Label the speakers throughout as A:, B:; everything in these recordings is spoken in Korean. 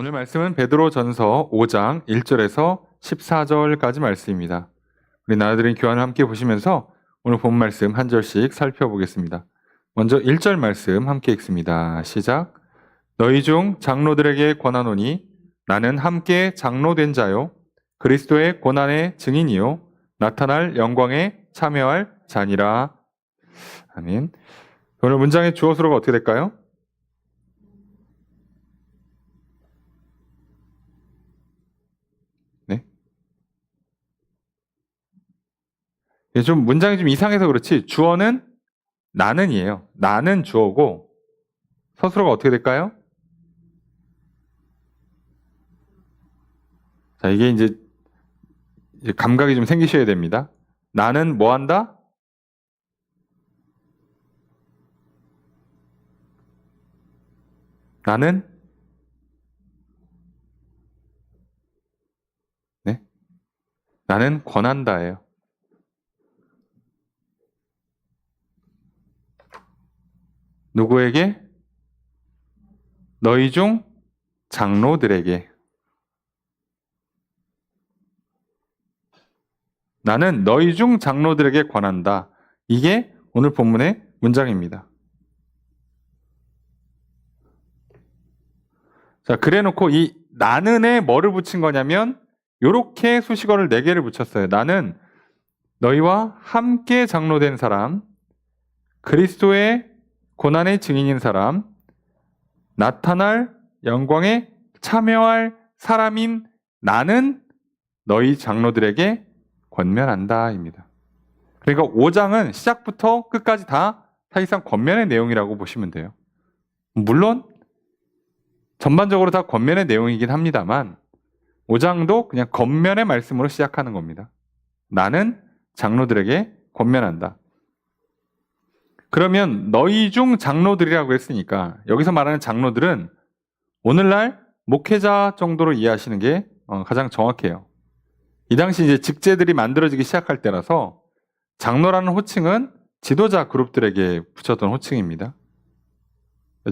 A: 오늘 말씀은 베드로전서 5장 1절에서 14절까지 말씀입니다. 우리 나눠드린 교환을 함께 보시면서 오늘 본 말씀 한 절씩 살펴보겠습니다. 먼저 1절 말씀 함께 읽습니다. 시작. 너희 중 장로들에게 권하노니 나는 함께 장로된 자요 그리스도의 고난의 증인이요 나타날 영광에 참여할 자니라. 아멘. 오늘 문장의 주어 수로가 어떻게 될까요? 네. 좀 문장이 좀 이상해서 그렇지 주어는 나는이에요. 나는 주어고 서술어가 어떻게 될까요? 자, 이게 이제 감각이 좀 생기셔야 됩니다. 나는 뭐 한다? 나는 네. 나는 권한다예요. 누구에게? 너희 중 장로들에게. 나는 너희 중 장로들에게 권한다. 이게 오늘 본문의 문장입니다. 자, 그래 놓고 이 나는에 뭐를 붙인 거냐면 요렇게 수식어를 4개를 붙였어요. 나는 너희와 함께 장로된 사람, 그리스도의 고난의 증인인 사람, 나타날 영광에 참여할 사람인 나는 너희 장로들에게 권면한다입니다. 그러니까 5장은 시작부터 끝까지 다 사실상 권면의 내용이라고 보시면 돼요. 물론 전반적으로 다 권면의 내용이긴 합니다만 5장도 그냥 권면의 말씀으로 시작하는 겁니다. 나는 장로들에게 권면한다. 그러면 너희 중 장로들이라고 했으니까 여기서 말하는 장로들은 오늘날 목회자 정도로 이해하시는 게 가장 정확해요. 이 당시 이제 직제들이 만들어지기 시작할 때라서 장로라는 호칭은 지도자 그룹들에게 붙였던 호칭입니다.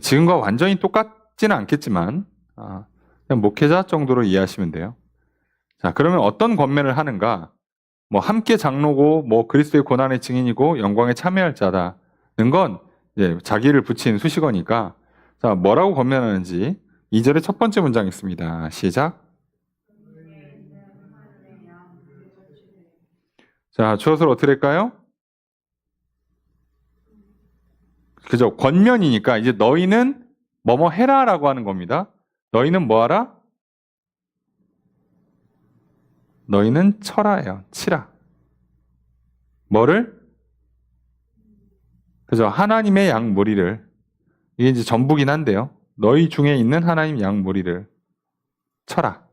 A: 지금과 완전히 똑같지는 않겠지만 그냥 목회자 정도로 이해하시면 돼요. 자, 그러면 어떤 권면을 하는가? 뭐 함께 장로고 뭐 그리스도의 고난의 증인이고 영광에 참여할 자다는 건 이제 자기를 붙인 수식어니까 자, 뭐라고 권면하는지 2절의 첫 번째 문장 있습니다. 시작. 자, 주어를 어떻게 될까요? 그죠? 권면이니까 이제 너희는 뭐뭐 해라라고 하는 겁니다. 너희는 뭐 하라? 너희는 쳐라예요. 치라. 뭐를? 그죠? 하나님의 양 무리를. 이게 이제 전부긴 한데요. 너희 중에 있는 하나님 양 무리를 쳐라.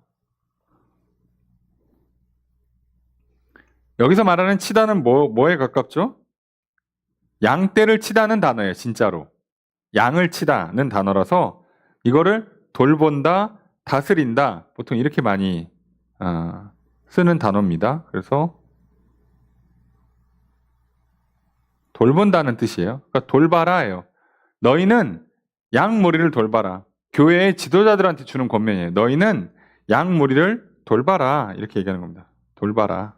A: 여기서 말하는 치다는 뭐에 가깝죠? 양떼를 치다는 단어예요. 진짜로. 양을 치다는 단어라서 이거를 돌본다, 다스린다 보통 이렇게 많이 쓰는 단어입니다. 그래서 돌본다는 뜻이에요. 그러니까 돌봐라예요. 너희는 양 무리를 돌봐라. 교회의 지도자들한테 주는 권면이에요. 너희는 양 무리를 돌봐라. 이렇게 얘기하는 겁니다. 돌봐라.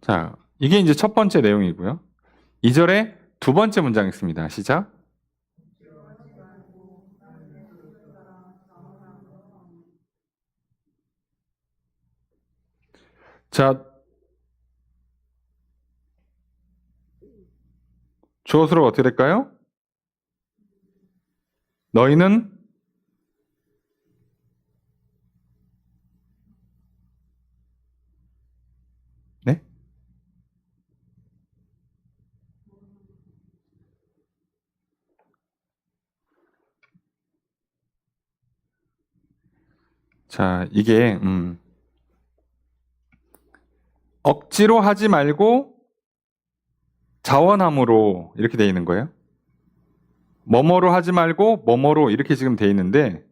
A: 자, 이게 이제 첫 번째 내용이고요. 2절에 두 번째 문장 있습니다. 시작. 자, 주어수로 어떻게 될까요? 너희는 네? 자, 이게 억지로 하지 말고 자원함으로 이렇게 돼 있는 거예요. 뭐뭐로 하지 말고 뭐뭐로 이렇게 지금 돼 있는데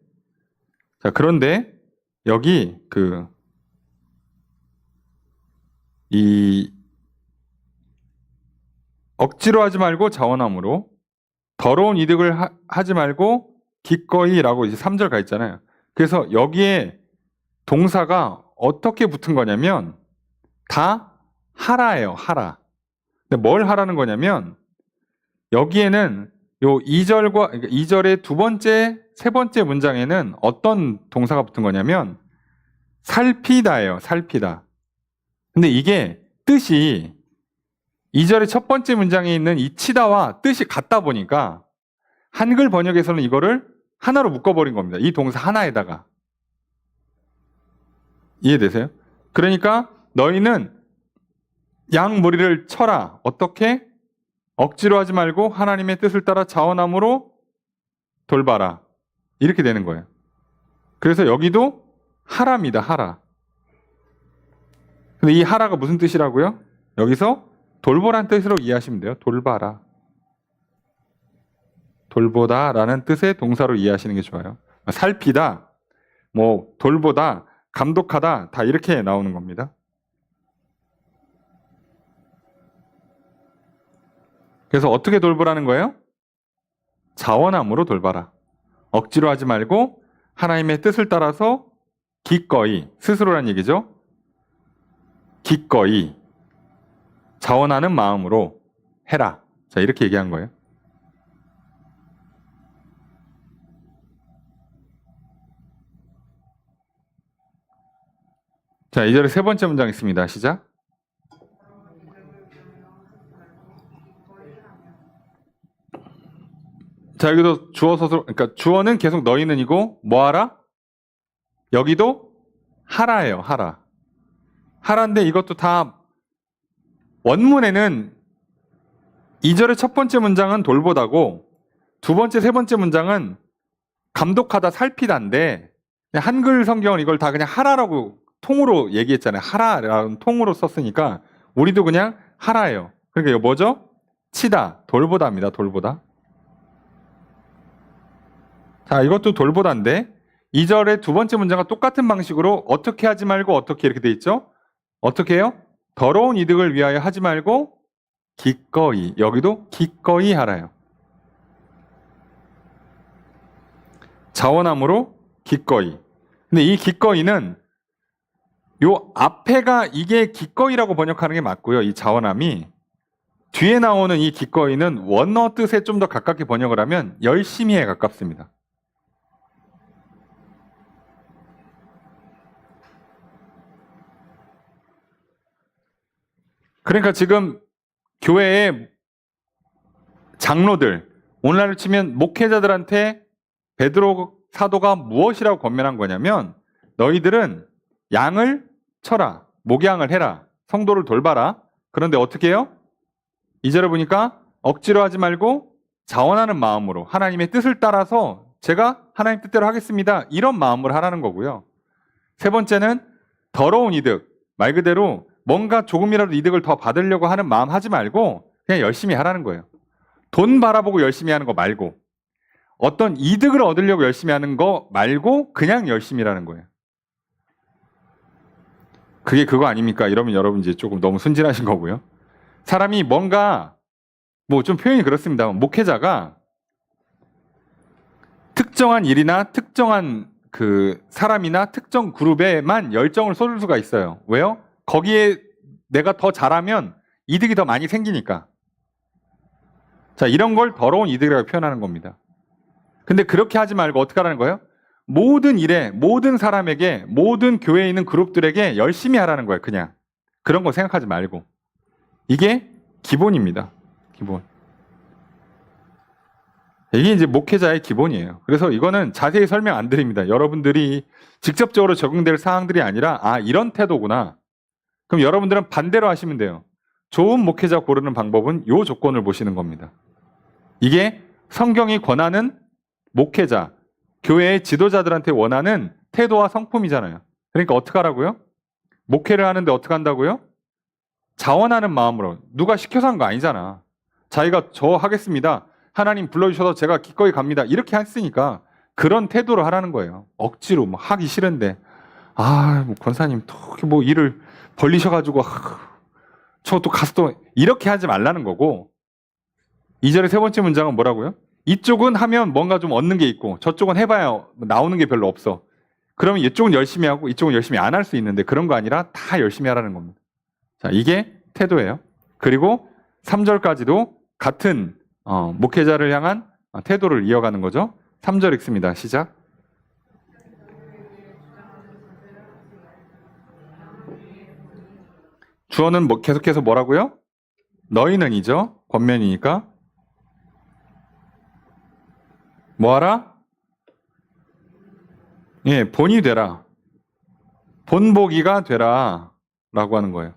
A: 자, 그런데 여기 이 억지로 하지 말고 자원함으로, 더러운 이득을 하지 말고 기꺼이라고 이제 3절 가 있잖아요. 그래서 여기에 동사가 어떻게 붙은 거냐면 다 하라예요, 하라. 근데 뭘 하라는 거냐면 여기에는 요 2절과 그러니까 2절의 두 번째, 세 번째 문장에는 어떤 동사가 붙은 거냐면 살피다예요, 살피다. 근데 이게 뜻이 2절의 첫 번째 문장에 있는 이 치다와 뜻이 같다 보니까 한글 번역에서는 이거를 하나로 묶어버린 겁니다. 이 동사 하나에다가. 이해되세요? 그러니까 너희는 양 무리를 쳐라. 어떻게? 억지로 하지 말고 하나님의 뜻을 따라 자원함으로 돌봐라. 이렇게 되는 거예요. 그래서 여기도 하라입니다. 하라. 근데 이 하라가 무슨 뜻이라고요? 여기서 돌보란 뜻으로 이해하시면 돼요. 돌봐라. 돌보다라는 뜻의 동사로 이해하시는 게 좋아요. 살피다, 뭐 돌보다, 감독하다 다 이렇게 나오는 겁니다. 그래서 어떻게 돌보라는 거예요? 자원함으로 돌봐라. 억지로 하지 말고 하나님의 뜻을 따라서 기꺼이, 스스로란 얘기죠. 기꺼이 자원하는 마음으로 해라. 자, 이렇게 얘기한 거예요. 자, 2절의 세 번째 문장 있습니다. 시작. 자, 여기도 주어 서술, 그러니까 주어는 계속 너희는이고 뭐하라? 여기도 하라예요. 하라. 하라인데 이것도 다 원문에는 2절의 첫 번째 문장은 돌보다고 두 번째, 세 번째 문장은 감독하다, 살피다인데 한글 성경은 이걸 다 그냥 하라라고 통으로 얘기했잖아요. 하라라는 통으로 썼으니까 우리도 그냥 하라예요. 그러니까 이거 뭐죠? 치다, 돌보다입니다. 돌보다. 자, 이것도 돌보다인데 2절의 두 번째 문장과 똑같은 방식으로 어떻게 하지 말고 어떻게 이렇게 돼 있죠? 어떻게 해요? 더러운 이득을 위하여 하지 말고 기꺼이. 여기도 기꺼이 하라요. 자원함으로 기꺼이. 근데 이 기꺼이는 요 앞에가 이게 기꺼이라고 번역하는 게 맞고요. 이 자원함이 뒤에 나오는 이 기꺼이는 원어 뜻에 좀 더 가깝게 번역을 하면 열심히에 가깝습니다. 그러니까 지금 교회의 장로들, 오늘날로 치면 목회자들한테 베드로 사도가 무엇이라고 권면한 거냐면 너희들은 양을 쳐라, 목양을 해라, 성도를 돌봐라. 그런데 어떻게 해요? 2절에 보니까 억지로 하지 말고 자원하는 마음으로 하나님의 뜻을 따라서 제가 하나님 뜻대로 하겠습니다. 이런 마음으로 하라는 거고요. 세 번째는 더러운 이득, 말 그대로 뭔가 조금이라도 이득을 더 받으려고 하는 마음 하지 말고 그냥 열심히 하라는 거예요. 돈 바라보고 열심히 하는 거 말고 어떤 이득을 얻으려고 열심히 하는 거 말고 그냥 열심히 하라는 거예요. 그게 그거 아닙니까? 이러면 여러분 이제 조금 너무 순진하신 거고요. 사람이 뭔가 뭐 좀 표현이 그렇습니다. 목회자가 특정한 일이나 특정한 그 사람이나 특정 그룹에만 열정을 쏟을 수가 있어요. 왜요? 거기에 내가 더 잘하면 이득이 더 많이 생기니까. 자, 이런 걸 더러운 이득이라고 표현하는 겁니다. 근데 그렇게 하지 말고 어떻게 하라는 거예요? 모든 일에, 모든 사람에게, 모든 교회에 있는 그룹들에게 열심히 하라는 거예요. 그냥. 그런 거 생각하지 말고. 이게 기본입니다. 기본. 이게 이제 목회자의 기본이에요. 그래서 이거는 자세히 설명 안 드립니다. 여러분들이 직접적으로 적용될 사항들이 아니라 아, 이런 태도구나. 그럼 여러분들은 반대로 하시면 돼요. 좋은 목회자 고르는 방법은 이 조건을 보시는 겁니다. 이게 성경이 권하는 목회자, 교회의 지도자들한테 원하는 태도와 성품이잖아요. 그러니까 어떻게 하라고요? 목회를 하는데 어떻게 한다고요? 자원하는 마음으로. 누가 시켜서 한 거 아니잖아. 자기가 저 하겠습니다. 하나님 불러주셔서 제가 기꺼이 갑니다. 이렇게 했으니까 그런 태도로 하라는 거예요. 억지로 뭐 하기 싫은데 뭐 권사님 또 일을 벌리셔가지고 저 또 가서 또 이렇게 하지 말라는 거고 2절의 세 번째 문장은 뭐라고요? 이쪽은 하면 뭔가 좀 얻는 게 있고 저쪽은 해봐야 나오는 게 별로 없어. 그러면 이쪽은 열심히 하고 이쪽은 열심히 안 할 수 있는데 그런 거 아니라 다 열심히 하라는 겁니다. 자, 이게 태도예요. 그리고 3절까지도 같은 목회자를 향한 태도를 이어가는 거죠. 3절 읽습니다. 시작. 주어는 계속해서 뭐라고요? 너희는이죠. 권면이니까. 뭐하라? 예, 본이 되라. 본보기가 되라. 라고 하는 거예요.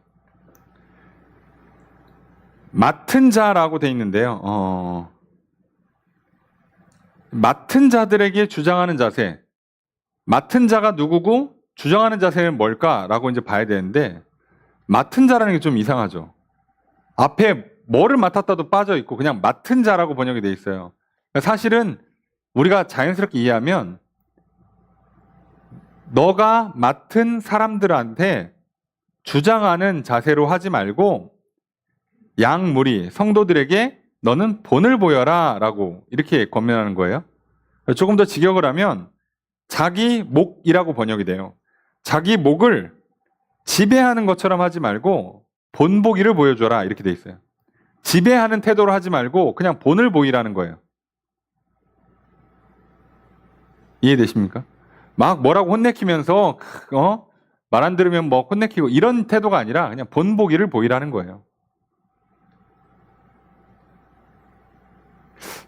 A: 맡은 자라고 돼 있는데요. 맡은 자들에게 주장하는 자세. 맡은 자가 누구고 주장하는 자세는 뭘까라고 이제 봐야 되는데 맡은 자라는 게 좀 이상하죠. 앞에 뭐를 맡았다도 빠져 있고 그냥 맡은 자라고 번역이 돼 있어요. 사실은 우리가 자연스럽게 이해하면 너가 맡은 사람들한테 주장하는 자세로 하지 말고 양무리 성도들에게 너는 본을 보여라 라고 이렇게 권면하는 거예요. 조금 더 직역을 하면 자기 목이라고 번역이 돼요. 자기 목을 지배하는 것처럼 하지 말고 본보기를 보여줘라 이렇게 돼 있어요. 지배하는 태도로 하지 말고 그냥 본을 보이라는 거예요. 이해되십니까? 막 뭐라고 혼내키면서 말 안 들으면 뭐 혼내키고 이런 태도가 아니라 그냥 본보기를 보이라는 거예요.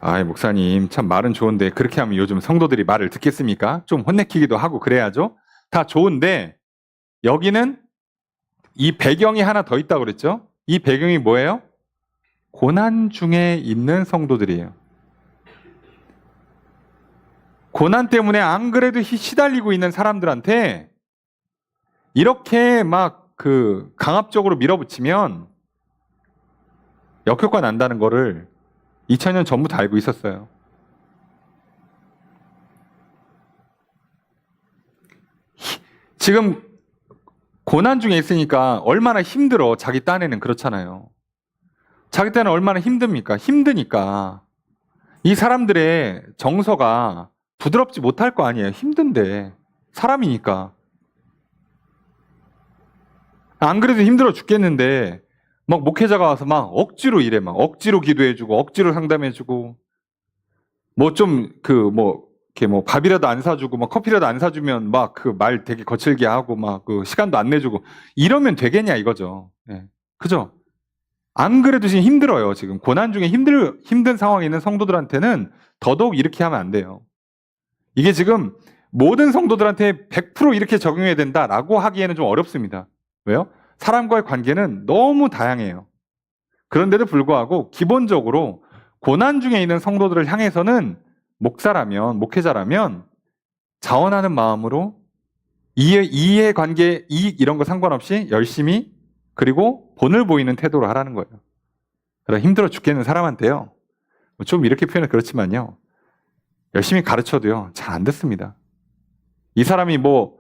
A: 아이 목사님 참 말은 좋은데 그렇게 하면 요즘 성도들이 말을 듣겠습니까? 좀 혼내키기도 하고 그래야죠. 다 좋은데 여기는 이 배경이 하나 더 있다고 그랬죠? 이 배경이 뭐예요? 고난 중에 있는 성도들이에요. 고난 때문에 안 그래도 시달리고 있는 사람들한테 이렇게 막 강압적으로 밀어붙이면 역효과 난다는 거를 2000년 전부터 알고 있었어요. 지금 고난 중에 있으니까 얼마나 힘들어. 자기 딴에는 그렇잖아요. 자기 딴에는 얼마나 힘듭니까? 힘드니까 이 사람들의 정서가 부드럽지 못할 거 아니에요. 힘든데 사람이니까. 안 그래도 힘들어 죽겠는데 막 목회자가 와서 막 억지로 이래. 막 억지로 기도해주고 억지로 상담해주고 뭐 좀 이렇게 뭐 밥이라도 안 사주고 막 커피라도 안 사주면 막 말 되게 거칠게 하고 막 시간도 안 내주고 이러면 되겠냐 이거죠. 예. 그죠? 안 그래도 지금 힘들어요. 지금 고난 중에 힘든 상황에 있는 성도들한테는 더더욱 이렇게 하면 안 돼요. 이게 지금 모든 성도들한테 100% 이렇게 적용해야 된다라고 하기에는 좀 어렵습니다. 왜요? 사람과의 관계는 너무 다양해요. 그런데도 불구하고 기본적으로 고난 중에 있는 성도들을 향해서는 목회자라면 자원하는 마음으로 이해관계, 이익 이런 거 상관없이 열심히 그리고 본을 보이는 태도로 하라는 거예요. 그러니까 힘들어 죽겠는 사람한테요. 좀 이렇게 표현은 그렇지만요. 열심히 가르쳐도요. 잘 안 듣습니다. 이 사람이 뭐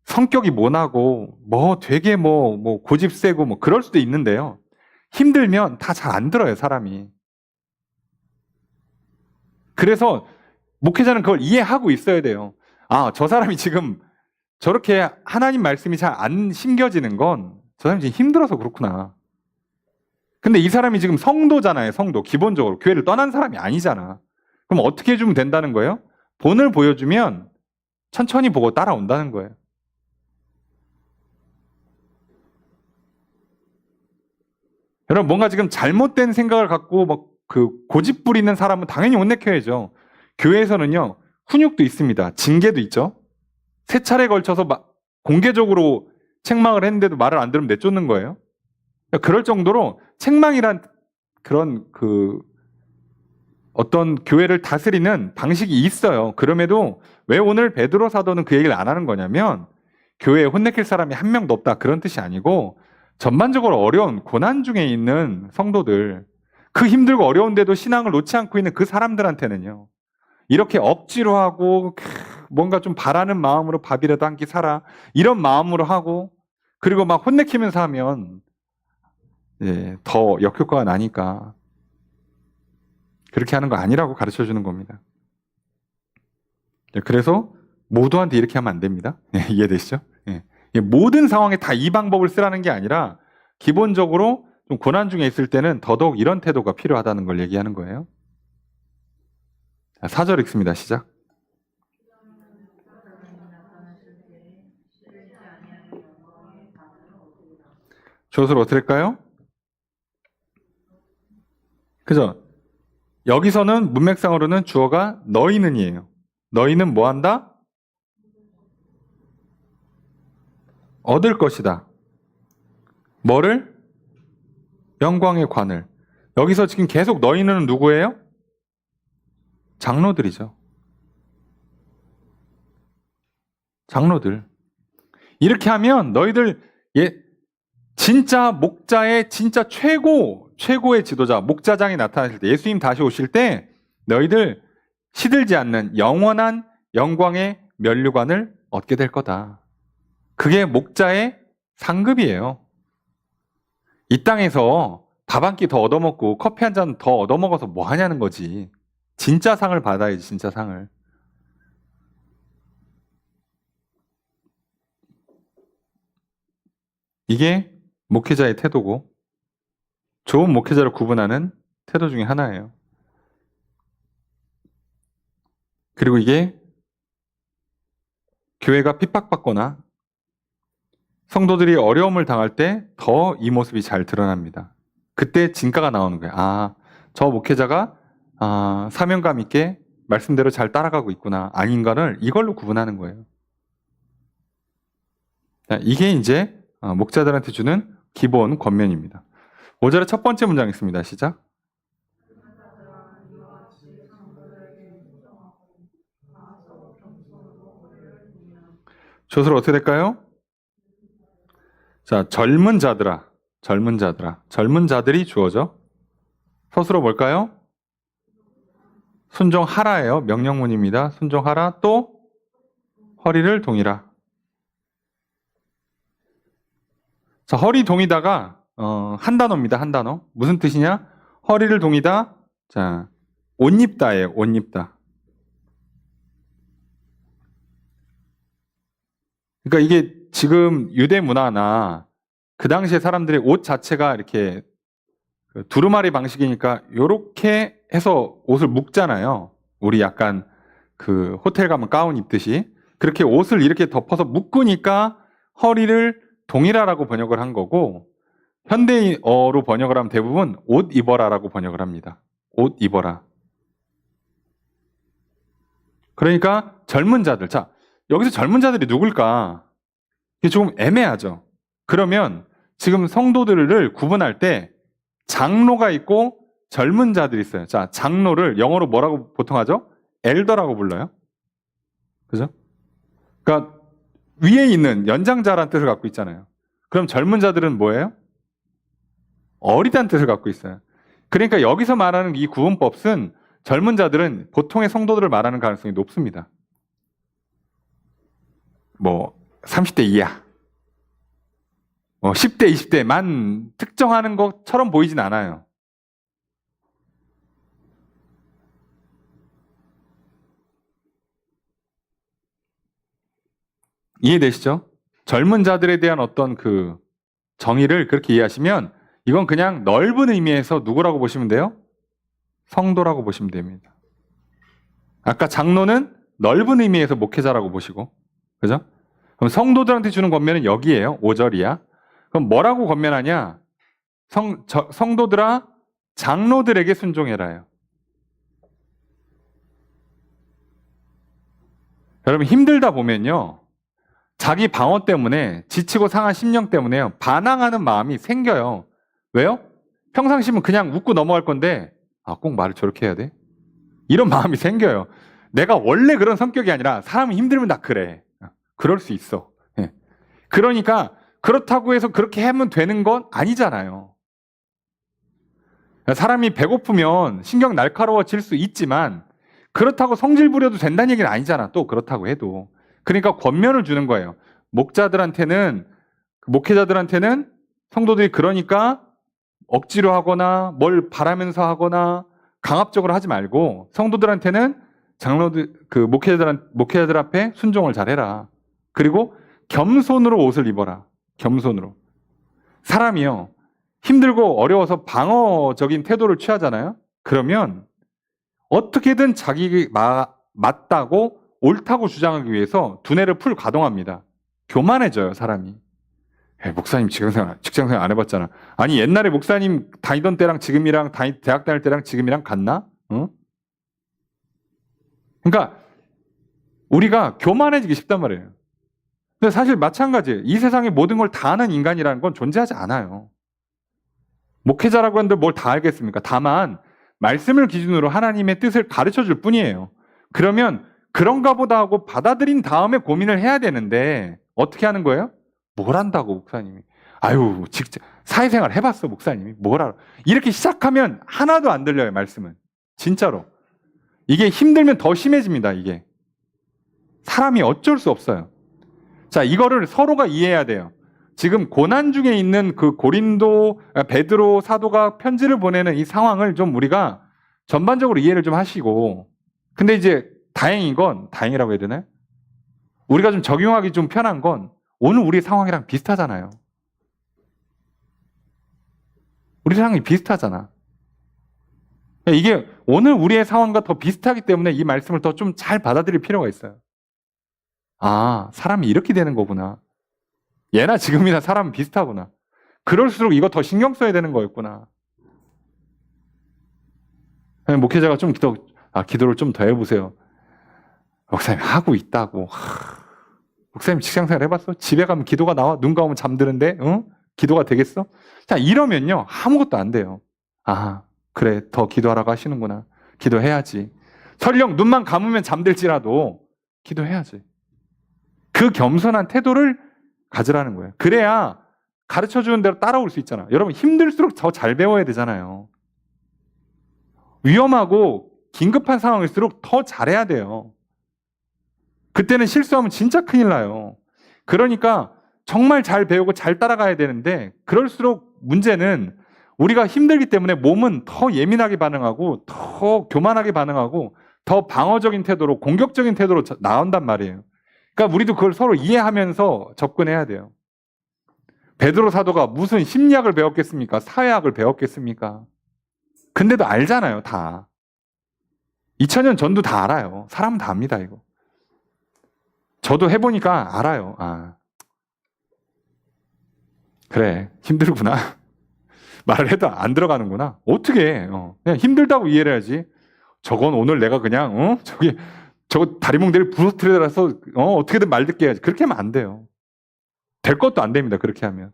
A: 성격이 모나고 뭐 되게 뭐 고집 세고 뭐 그럴 수도 있는데요. 힘들면 다 잘 안 들어요, 사람이. 그래서 목회자는 그걸 이해하고 있어야 돼요. 아, 저 사람이 지금 저렇게 하나님 말씀이 잘 안 심겨지는 건 저 사람이 지금 힘들어서 그렇구나. 근데 이 사람이 지금 성도잖아요, 성도. 기본적으로 교회를 떠난 사람이 아니잖아. 그럼 어떻게 해주면 된다는 거예요? 본을 보여주면 천천히 보고 따라온다는 거예요. 여러분 뭔가 지금 잘못된 생각을 갖고 막 고집 부리는 사람은 당연히 혼내켜야죠. 교회에서는요 훈육도 있습니다. 징계도 있죠. 3차례 걸쳐서 공개적으로 책망을 했는데도 말을 안 들으면 내쫓는 거예요. 그럴 정도로 책망이란 그런 어떤 교회를 다스리는 방식이 있어요. 그럼에도 왜 오늘 베드로 사도는 그 얘기를 안 하는 거냐면 교회에 혼내킬 사람이 한 명도 없다 그런 뜻이 아니고 전반적으로 어려운 고난 중에 있는 성도들, 그 힘들고 어려운데도 신앙을 놓지 않고 있는 그 사람들한테는요. 이렇게 억지로 하고 뭔가 좀 바라는 마음으로 밥이라도 한 끼 사라 이런 마음으로 하고 그리고 막 혼내키면서 하면 더 역효과가 나니까 그렇게 하는 거 아니라고 가르쳐 주는 겁니다. 그래서 모두한테 이렇게 하면 안 됩니다. 이해되시죠? 모든 상황에 다 이 방법을 쓰라는 게 아니라 기본적으로 좀 고난 중에 있을 때는 더더욱 이런 태도가 필요하다는 걸 얘기하는 거예요. 4절 읽습니다. 시작. 주어를 어떻게 할까요? 그죠? 여기서는 문맥상으로는 주어가 너희는이에요. 너희는 뭐 한다? 얻을 것이다. 뭐를? 영광의 관을. 여기서 지금 계속 너희는 누구예요? 장로들이죠. 장로들. 이렇게 하면 너희들 진짜 목자의 진짜 최고의 지도자, 목자장이 나타나실 때, 예수님 다시 오실 때 너희들 시들지 않는 영원한 영광의 면류관을 얻게 될 거다. 그게 목자의 상급이에요. 이 땅에서 밥 한 끼 더 얻어먹고 커피 한 잔 더 얻어먹어서 뭐 하냐는 거지. 진짜 상을 받아야지, 진짜 상을. 이게 목회자의 태도고 좋은 목회자를 구분하는 태도 중에 하나예요. 그리고 이게 교회가 핍박받거나 성도들이 어려움을 당할 때 더 이 모습이 잘 드러납니다. 그때 진가가 나오는 거예요. 아, 저 목회자가 사명감 있게 말씀대로 잘 따라가고 있구나, 아닌가를 이걸로 구분하는 거예요. 이게 이제 목자들한테 주는 기본 권면입니다. 5절의 첫 번째 문장 있습니다. 시작. 조서로 어떻게 될까요? 자, 젊은 자들아. 젊은 자들이 주어져. 서술어 뭘까요? 순종하라예요. 명령문입니다. 순종하라. 또 허리를 동이라. 자, 허리 동이다가 한 단어입니다. 한 단어. 무슨 뜻이냐? 허리를 동이다. 자, 옷 입다예요. 옷 입다. 그러니까 이게 지금 유대 문화나 그 당시에 사람들의 옷 자체가 이렇게 두루마리 방식이니까 이렇게 해서 옷을 묶잖아요. 우리 약간 그 호텔 가면 가운 입듯이 그렇게 옷을 이렇게 덮어서 묶으니까 허리를 동이라라고 번역을 한 거고, 현대어로 번역을 하면 대부분 옷 입어라라고 번역을 합니다. 옷 입어라. 그러니까 젊은 자들. 자, 여기서 젊은 자들이 누굴까? 이게 조금 애매하죠. 그러면 지금 성도들을 구분할 때 장로가 있고 젊은 자들이 있어요. 자, 장로를 영어로 뭐라고 보통 하죠? 엘더라고 불러요. 그죠? 그러니까 위에 있는 연장자라는 뜻을 갖고 있잖아요. 그럼 젊은 자들은 뭐예요? 어리다는 뜻을 갖고 있어요. 그러니까 여기서 말하는 이 구분법은 젊은 자들은 보통의 성도들을 말하는 가능성이 높습니다. 뭐 30대 이하, 10대, 20대만 특정하는 것처럼 보이진 않아요. 이해되시죠? 젊은 자들에 대한 어떤 그 정의를 그렇게 이해하시면 이건 그냥 넓은 의미에서 누구라고 보시면 돼요? 성도라고 보시면 됩니다. 아까 장로는 넓은 의미에서 목회자라고 보시고, 그죠? 그럼 성도들한테 주는 권면은 여기에요. 5절이야. 그럼 뭐라고 권면하냐? 성도들아, 장로들에게 순종해라요. 여러분 힘들다 보면요, 자기 방어 때문에, 지치고 상한 심령 때문에요, 반항하는 마음이 생겨요. 왜요? 평상시면 그냥 웃고 넘어갈 건데 꼭 말을 저렇게 해야 돼? 이런 마음이 생겨요. 내가 원래 그런 성격이 아니라 사람이 힘들면 다 그래. 그럴 수 있어. 그러니까 그렇다고 해서 그렇게 하면 되는 건 아니잖아요. 사람이 배고프면 신경 날카로워질 수 있지만 그렇다고 성질 부려도 된다는 얘기는 아니잖아. 또 그렇다고 해도. 그러니까 권면을 주는 거예요. 목자들한테는, 목회자들한테는 성도들이 그러니까 억지로 하거나 뭘 바라면서 하거나 강압적으로 하지 말고 성도들한테는 장로들 그 목회자들 앞에 순종을 잘해라. 그리고 겸손으로 옷을 입어라. 겸손으로. 사람이요. 힘들고 어려워서 방어적인 태도를 취하잖아요. 그러면 어떻게든 자기 맞다고 옳다고 주장하기 위해서 두뇌를 풀 가동합니다. 교만해져요, 사람이. 목사님 직장생활 안 해봤잖아. 아니 옛날에 목사님 다니던 때랑 지금이랑 대학 다닐 때랑 지금이랑 같나? 어? 그러니까 우리가 교만해지기 쉽단 말이에요. 근데 사실 마찬가지예요. 이 세상에 모든 걸 다 아는 인간이라는 건 존재하지 않아요. 목회자라고 하는데 뭘 다 알겠습니까? 다만 말씀을 기준으로 하나님의 뜻을 가르쳐 줄 뿐이에요. 그러면 그런가 보다 하고 받아들인 다음에 고민을 해야 되는데 어떻게 하는 거예요? 뭘 한다고 목사님이. 아유 직접 사회생활 해봤어 목사님이. 뭘 알아. 이렇게 시작하면 하나도 안 들려요 말씀은. 진짜로. 이게 힘들면 더 심해집니다 이게. 사람이 어쩔 수 없어요. 자 이거를 서로가 이해해야 돼요. 지금 고난 중에 있는 그 베드로 사도가 편지를 보내는 이 상황을 좀 우리가 전반적으로 이해를 좀 하시고 근데 이제 다행이라고 해야 되나요? 우리가 좀 적용하기 좀 편한 건 오늘 우리 상황이랑 비슷하잖아요. 우리 상황이 비슷하잖아. 이게 오늘 우리의 상황과 더 비슷하기 때문에 이 말씀을 더 좀 잘 받아들일 필요가 있어요. 아, 사람이 이렇게 되는 거구나. 예나 지금이나 사람은 비슷하구나. 그럴수록 이거 더 신경 써야 되는 거였구나. 목회자가 좀 기도를 좀 더 해보세요. 목사님 하고 있다고. 목사님 직장생활 해봤어? 집에 가면 기도가 나와? 눈 감으면 잠드는데? 응? 기도가 되겠어? 자 이러면요 아무것도 안 돼요. 아 그래 더 기도하라고 하시는구나. 기도해야지. 설령 눈만 감으면 잠들지라도 기도해야지. 그 겸손한 태도를 가지라는 거예요. 그래야 가르쳐주는 대로 따라올 수 있잖아. 여러분 힘들수록 더 잘 배워야 되잖아요. 위험하고 긴급한 상황일수록 더 잘해야 돼요. 그때는 실수하면 진짜 큰일 나요. 그러니까 정말 잘 배우고 잘 따라가야 되는데 그럴수록 문제는 우리가 힘들기 때문에 몸은 더 예민하게 반응하고 더 교만하게 반응하고 더 방어적인 태도로 공격적인 태도로 나온단 말이에요. 그러니까 우리도 그걸 서로 이해하면서 접근해야 돼요. 베드로 사도가 무슨 심리학을 배웠겠습니까? 사회학을 배웠겠습니까? 근데도 알잖아요, 다. 2000년 전도 다 알아요. 사람은 다 압니다, 이거. 저도 해보니까 알아요. 아, 그래, 힘들구나. 말을 해도 안 들어가는구나. 어떻게 해? 그냥 힘들다고 이해를 해야지. 저건 오늘 내가 그냥, 저거 다리몽대를 부서뜨려서, 어떻게든 말 듣게 해야지. 그렇게 하면 안 돼요. 될 것도 안 됩니다. 그렇게 하면.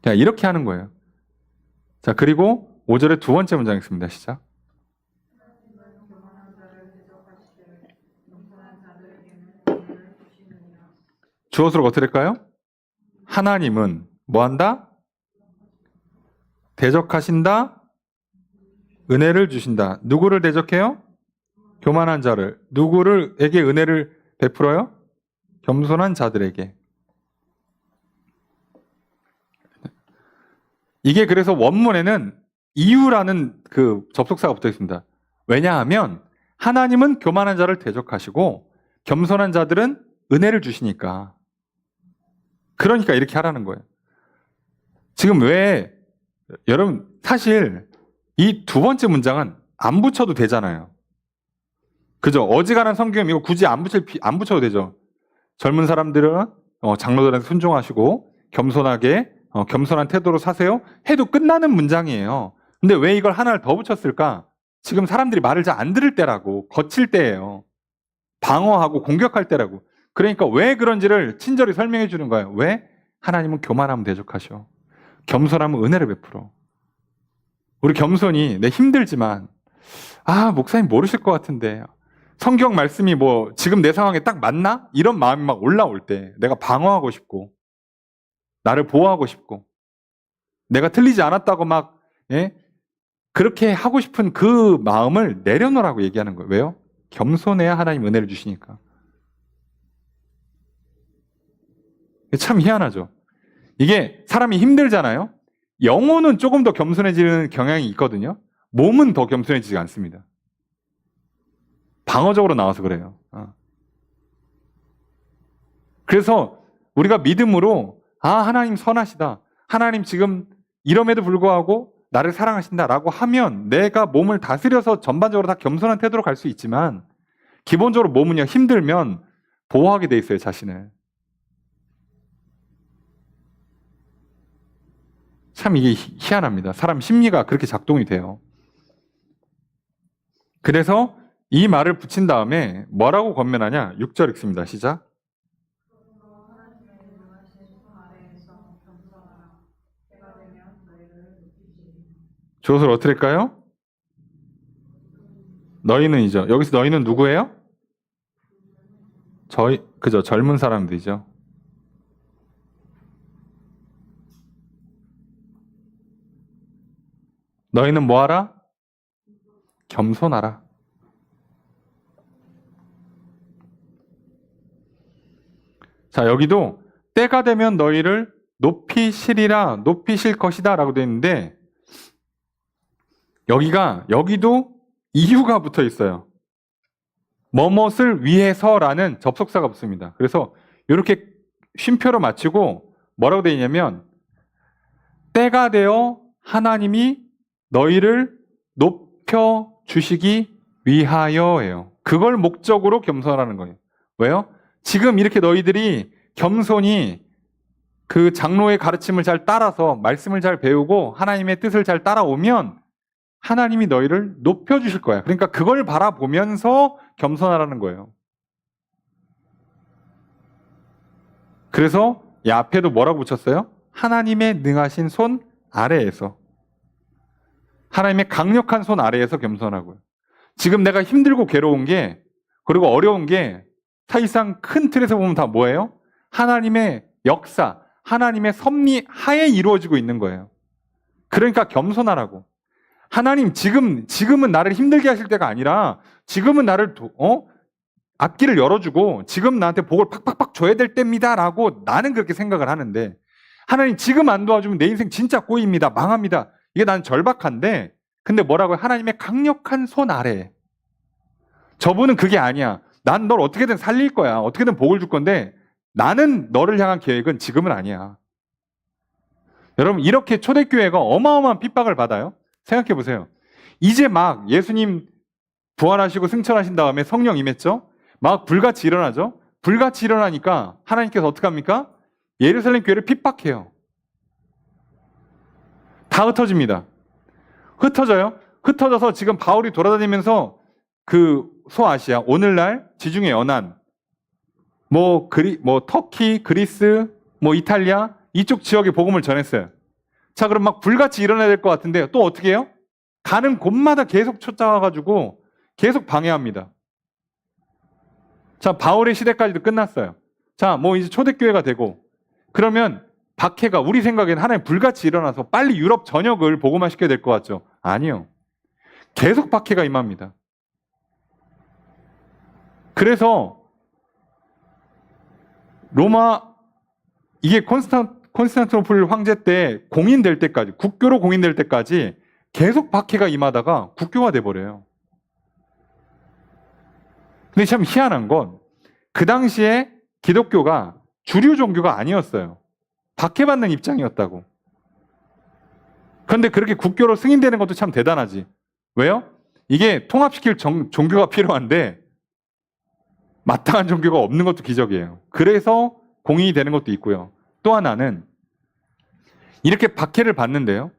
A: 자, 이렇게 하는 거예요. 자, 그리고 5절의 두 번째 문장 있습니다. 시작. 주어수록 어떻게 될까요? 하나님은 뭐한다? 대적하신다? 은혜를 주신다. 누구를 대적해요? 교만한 자를. 누구에게 은혜를 베풀어요? 겸손한 자들에게. 이게 그래서 원문에는 이유라는 그 접속사가 붙어 있습니다. 왜냐하면 하나님은 교만한 자를 대적하시고 겸손한 자들은 은혜를 주시니까. 그러니까 이렇게 하라는 거예요. 지금 왜 여러분 사실 이 두 번째 문장은 안 붙여도 되잖아요. 그죠? 어지간한 성경 이거 굳이 안 붙여도 되죠. 젊은 사람들은 장로들한테 순종하시고 겸손하게 겸손한 태도로 사세요. 해도 끝나는 문장이에요. 근데 왜 이걸 하나를 더 붙였을까? 지금 사람들이 말을 잘 안 들을 때라고. 거칠 때예요. 방어하고 공격할 때라고. 그러니까 왜 그런지를 친절히 설명해 주는 거예요. 왜? 하나님은 교만하면 대적하셔. 겸손하면 은혜를 베풀어. 우리 겸손이 힘들지만 목사님 모르실 것 같은데 성경 말씀이 지금 내 상황에 딱 맞나? 이런 마음이 막 올라올 때 내가 방어하고 싶고 나를 보호하고 싶고 내가 틀리지 않았다고 막 그렇게 하고 싶은 그 마음을 내려놓으라고 얘기하는 거예요. 왜요? 겸손해야 하나님 은혜를 주시니까. 참 희한하죠. 이게 사람이 힘들잖아요. 영혼은 조금 더 겸손해지는 경향이 있거든요. 몸은 더 겸손해지지 않습니다. 방어적으로 나와서 그래요. 그래서 우리가 믿음으로 하나님 선하시다. 하나님 지금 이럼에도 불구하고 나를 사랑하신다라고 하면 내가 몸을 다스려서 전반적으로 다 겸손한 태도로 갈 수 있지만 기본적으로 몸은요 힘들면 보호하게 돼 있어요, 자신을. 참 이게 희한합니다. 사람 심리가 그렇게 작동이 돼요. 그래서 이 말을 붙인 다음에 뭐라고 권면하냐? 6절 읽습니다. 시작. 조설 어떻게 할까요? 너희는이죠. 여기서 너희는 누구예요? 그죠. 젊은 사람들이죠. 너희는 뭐하라? 겸손하라. 자, 여기도 때가 되면 너희를 높이시리라, 높이실 것이다 라고 되어 있는데 여기도 이유가 붙어 있어요. 뭐뭇을 위해서라는 접속사가 붙습니다. 그래서 이렇게 쉼표로 마치고 뭐라고 되어 있냐면 때가 되어 하나님이 너희를 높여주시기 위하여예요. 그걸 목적으로 겸손하라는 거예요. 왜요? 지금 이렇게 너희들이 겸손히 그 장로의 가르침을 잘 따라서 말씀을 잘 배우고 하나님의 뜻을 잘 따라오면 하나님이 너희를 높여주실 거야. 그러니까 그걸 바라보면서 겸손하라는 거예요. 그래서 이 앞에도 뭐라고 붙였어요? 하나님의 능하신 손 아래에서. 하나님의 강력한 손 아래에서 겸손하고요. 지금 내가 힘들고 괴로운 게 그리고 어려운 게 사실상 큰 틀에서 보면 다 뭐예요? 하나님의 역사, 하나님의 섭리 하에 이루어지고 있는 거예요. 그러니까 겸손하라고. 하나님 지금은 나를 힘들게 하실 때가 아니라 지금은 나를 앞길을 열어주고 지금 나한테 복을 팍팍팍 줘야 될 때입니다 라고 나는 그렇게 생각을 하는데 하나님 지금 안 도와주면 내 인생 진짜 꼬입니다. 망합니다. 이게 나는 절박한데 근데 뭐라고요? 하나님의 강력한 손 아래. 저분은 그게 아니야. 난 널 어떻게든 살릴 거야. 어떻게든 복을 줄 건데 나는 너를 향한 계획은 지금은 아니야. 여러분 이렇게 초대교회가 어마어마한 핍박을 받아요. 생각해 보세요. 이제 막 예수님 부활하시고 승천하신 다음에 성령 임했죠. 막 불같이 일어나죠. 불같이 일어나니까 하나님께서 어떻게 합니까? 예루살렘 교회를 핍박해요. 다 흩어집니다. 흩어져요. 흩어져서 지금 바울이 돌아다니면서 그 소아시아, 오늘날 지중해 연안, 터키, 그리스, 이탈리아 이쪽 지역에 복음을 전했어요. 자, 그럼 막 불같이 일어나야 될 것 같은데 또 어떻게 해요? 가는 곳마다 계속 쫓아와가지고 계속 방해합니다. 자, 바울의 시대까지도 끝났어요. 자, 이제 초대교회가 되고 그러면 박해가 우리 생각에는 하나님 불같이 일어나서 빨리 유럽 전역을 복음화시켜야 될 것 같죠? 아니요. 계속 박해가 임합니다. 그래서 이게 콘스탄티노플 황제 때 공인될 때까지 국교로 공인될 때까지 계속 박해가 임하다가 국교가 돼버려요. 근데 참 희한한 건 그 당시에 기독교가 주류 종교가 아니었어요. 박해받는 입장이었다고. 그런데 그렇게 국교로 승인되는 것도 참 대단하지. 왜요? 이게 통합시킬 종교가 필요한데 마땅한 종교가 없는 것도 기적이에요. 그래서 공인이 되는 것도 있고요. 또 하나는 이렇게 박해를 받는데요.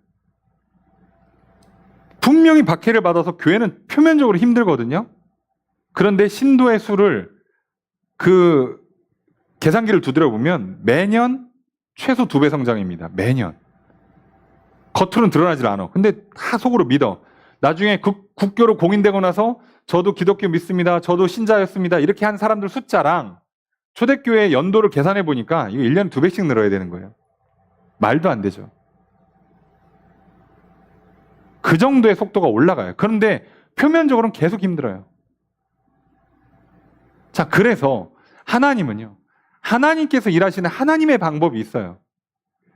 A: 분명히 박해를 받아서 교회는 표면적으로 힘들거든요. 그런데 신도의 수를 그 계산기를 두드려 보면 매년 최소 2배 성장입니다. 매년. 겉으로는 드러나질 않아. 근데 다 속으로 믿어. 나중에 국교로 공인되고 나서 저도 기독교 믿습니다. 저도 신자였습니다. 이렇게 한 사람들 숫자랑 초대교회 연도를 계산해 보니까 이거 1년에 2배씩 늘어야 되는 거예요. 말도 안 되죠. 그 정도의 속도가 올라가요. 그런데 표면적으로는 계속 힘들어요. 자, 그래서 하나님은요. 하나님께서 일하시는 하나님의 방법이 있어요.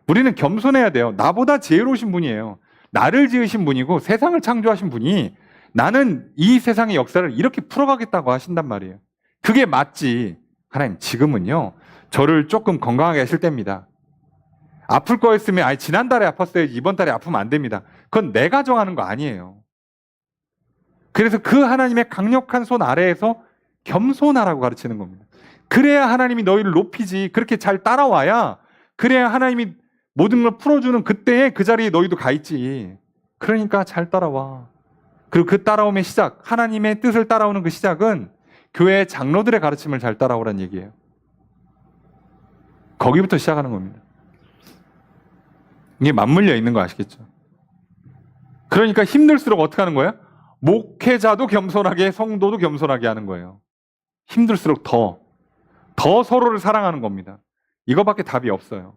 A: 우리는 겸손해야 돼요. 나보다 지혜로우신 분이에요. 나를 지으신 분이고 세상을 창조하신 분이 나는 이 세상의 역사를 이렇게 풀어가겠다고 하신단 말이에요. 그게 맞지. 하나님 지금은요 저를 조금 건강하게 하실 때입니다. 아플 거였으면 아니 지난달에 아팠어야지 이번 달에 아프면 안 됩니다. 그건 내가 정하는 거 아니에요. 그래서 그 하나님의 강력한 손 아래에서 겸손하라고 가르치는 겁니다. 그래야 하나님이 너희를 높이지. 그렇게 잘 따라와야 그래야 하나님이 모든 걸 풀어주는 그때에 그 자리에 너희도 가 있지. 그러니까 잘 따라와. 그리고 그 따라옴의 시작, 하나님의 뜻을 따라오는 그 시작은 교회 장로들의 가르침을 잘 따라오란 얘기예요. 거기부터 시작하는 겁니다. 이게 맞물려 있는 거 아시겠죠? 그러니까 힘들수록 어떻게 하는 거예요? 목회자도 겸손하게, 성도도 겸손하게 하는 거예요. 힘들수록 더 서로를 사랑하는 겁니다. 이거밖에 답이 없어요.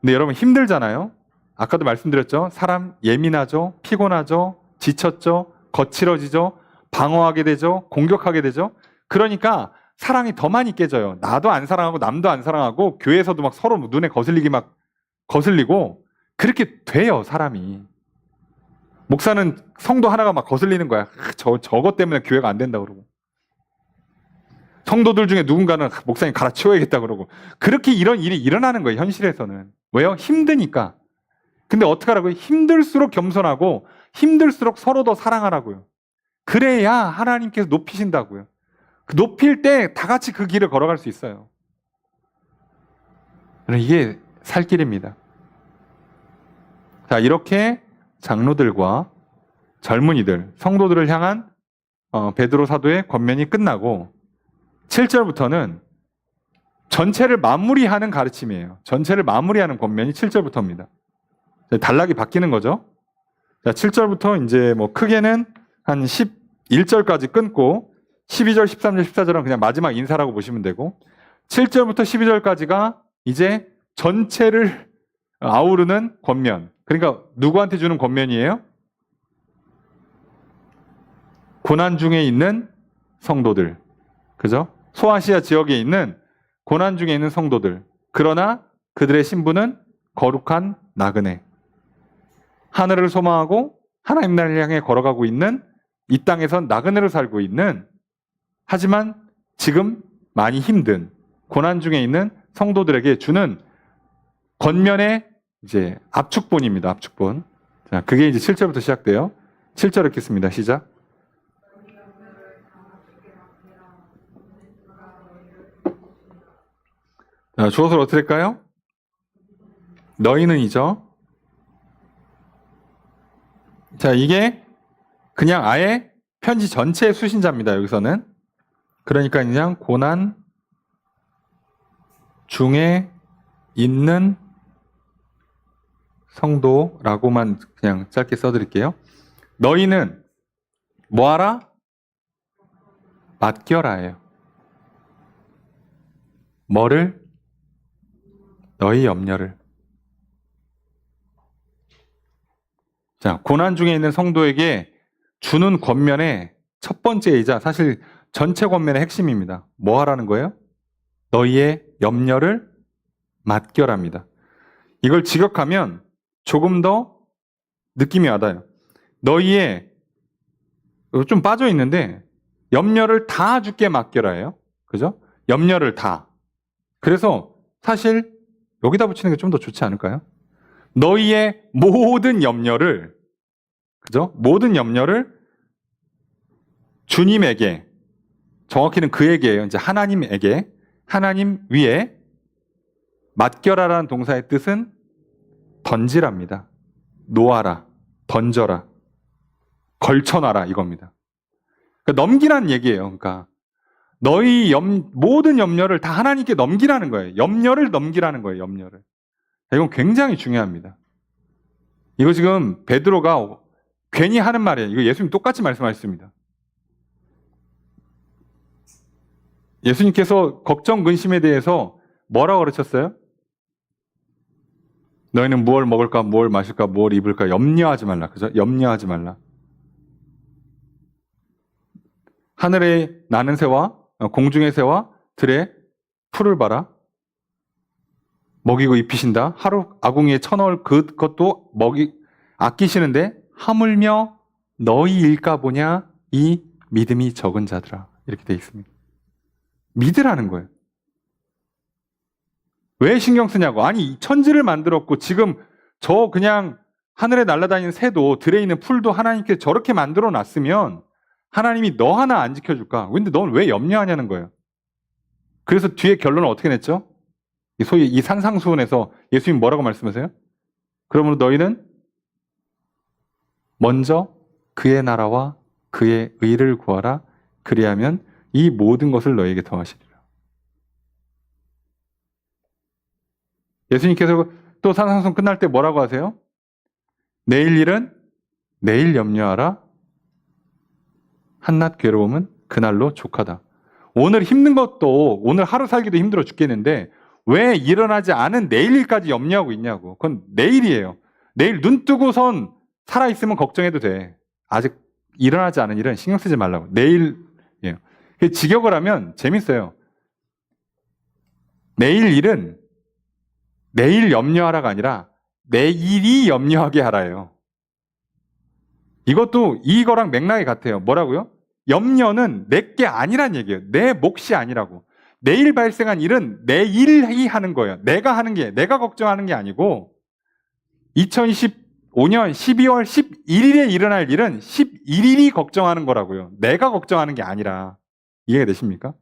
A: 근데 여러분 힘들잖아요. 아까도 말씀드렸죠. 사람 예민하죠. 피곤하죠. 지쳤죠. 거칠어지죠. 방어하게 되죠. 공격하게 되죠. 그러니까 사랑이 더 많이 깨져요. 나도 안 사랑하고 남도 안 사랑하고 교회에서도 막 서로 눈에 거슬리기 막 거슬리고 그렇게 돼요, 사람이. 목사는 성도 하나가 막 거슬리는 거야. 저것 때문에 교회가 안 된다 그러고. 성도들 중에 누군가는 목사님 갈아치워야겠다 그러고. 그렇게 이런 일이 일어나는 거예요, 현실에서는. 왜요? 힘드니까. 근데 어떻게 하라고요? 힘들수록 겸손하고 힘들수록 서로 더 사랑하라고요. 그래야 하나님께서 높이신다고요. 높일 때 다 같이 그 길을 걸어갈 수 있어요. 이게 살 길입니다. 자, 이렇게 장로들과 젊은이들, 성도들을 향한 베드로 사도의 권면이 끝나고 7절부터는 전체를 마무리하는 가르침이에요. 전체를 마무리하는 권면이 7절부터입니다. 단락이 바뀌는 거죠. 자, 7절부터 이제 뭐 크게는 한 11절까지 끊고 12절, 13절, 14절은 그냥 마지막 인사라고 보시면 되고 7절부터 12절까지가 이제 전체를 아우르는 권면. 그러니까 누구한테 주는 권면이에요? 고난 중에 있는 성도들. 그죠? 소아시아 지역에 있는 고난 중에 있는 성도들. 그러나 그들의 신분은 거룩한 나그네. 하늘을 소망하고 하나님 나라를 향해 걸어가고 있는 이 땅에선 나그네로 살고 있는 하지만 지금 많이 힘든 고난 중에 있는 성도들에게 주는 권면의 이제 압축본입니다. 압축본. 자, 그게 이제 7절부터 시작돼요. 7절 읽겠습니다. 시작. 자, 주어를 어떻게 할까요? 너희는이죠. 자, 이게 그냥 아예 편지 전체의 수신자입니다. 여기서는. 그러니까 그냥 고난 중에 있는 성도라고만 그냥 짧게 써드릴게요. 너희는 뭐하라? 맡겨라예요. 뭐를? 너희 염려를. 자, 고난 중에 있는 성도에게 주는 권면의 첫 번째이자 사실 전체 권면의 핵심입니다. 뭐 하라는 거예요? 너희의 염려를 맡겨랍니다. 이걸 직역하면 조금 더 느낌이 와닿아요. 너희의 좀 빠져 있는데 염려를 다 주께 맡겨라예요. 그죠? 염려를 다. 그래서 사실 여기다 붙이는 게 좀 더 좋지 않을까요? 너희의 모든 염려를, 그죠? 모든 염려를 주님에게, 정확히는 그에게요. 이제 하나님에게, 하나님 위에 맡겨라라는 동사의 뜻은 던지랍니다. 놓아라, 던져라, 걸쳐놔라 이겁니다. 그러니까 넘기라는 얘기예요. 그러니까 너희 모든 염려를 다 하나님께 넘기라는 거예요. 염려를 넘기라는 거예요. 염려를. 이건 굉장히 중요합니다. 이거 지금 베드로가 괜히 하는 말이에요. 이거 예수님 똑같이 말씀하셨습니다. 예수님께서 걱정, 근심에 대해서 뭐라고 가르쳤어요? 너희는 무엇을 먹을까, 무엇을 마실까, 무엇을 입을까 염려하지 말라. 그죠? 염려하지 말라. 하늘에 나는 새와 공중의 새와 들의 풀을 봐라. 먹이고 입히신다. 하루 아궁이에 쳐넣을 그것도 아끼시는데 하물며 너희 일까 보냐 이 믿음이 적은 자들아. 이렇게 돼 있습니다. 믿으라는 거예요. 왜 신경 쓰냐고. 아니 천지를 만들었고 지금 저 그냥 하늘에 날아다니는 새도 들에 있는 풀도 하나님께 저렇게 만들어 놨으면 하나님이 너 하나 안 지켜줄까? 근데 넌 왜 염려하냐는 거예요. 그래서 뒤에 결론은 어떻게 냈죠? 소위 이 산상수훈에서 예수님 뭐라고 말씀하세요? 그러므로 너희는 먼저 그의 나라와 그의 의를 구하라. 그리하면 이 모든 것을 너희에게 더하시리라. 예수님께서 또 산상수훈 끝날 때 뭐라고 하세요? 내일 일은 내일 염려하라. 한낱 괴로움은 그날로 족하다. 오늘 힘든 것도 오늘 하루 살기도 힘들어 죽겠는데 왜 일어나지 않은 내일 일까지 염려하고 있냐고. 그건 내일이에요. 내일 눈 뜨고선 살아있으면 걱정해도 돼. 아직 일어나지 않은 일은 신경 쓰지 말라고. 내일이에요. 직역을 하면 재밌어요. 내일 일은 내일 염려하라가 아니라 내일이 염려하게 하라예요. 이것도 이거랑 맥락이 같아요. 뭐라고요? 염려는 내게 아니란 얘기예요. 내 몫이 아니라고. 내일 발생한 일은 내일이 하는 거예요. 내가 하는 게, 내가 걱정하는 게 아니고 2025년 12월 11일에 일어날 일은 11일이 걱정하는 거라고요. 내가 걱정하는 게 아니라. 이해가 되십니까?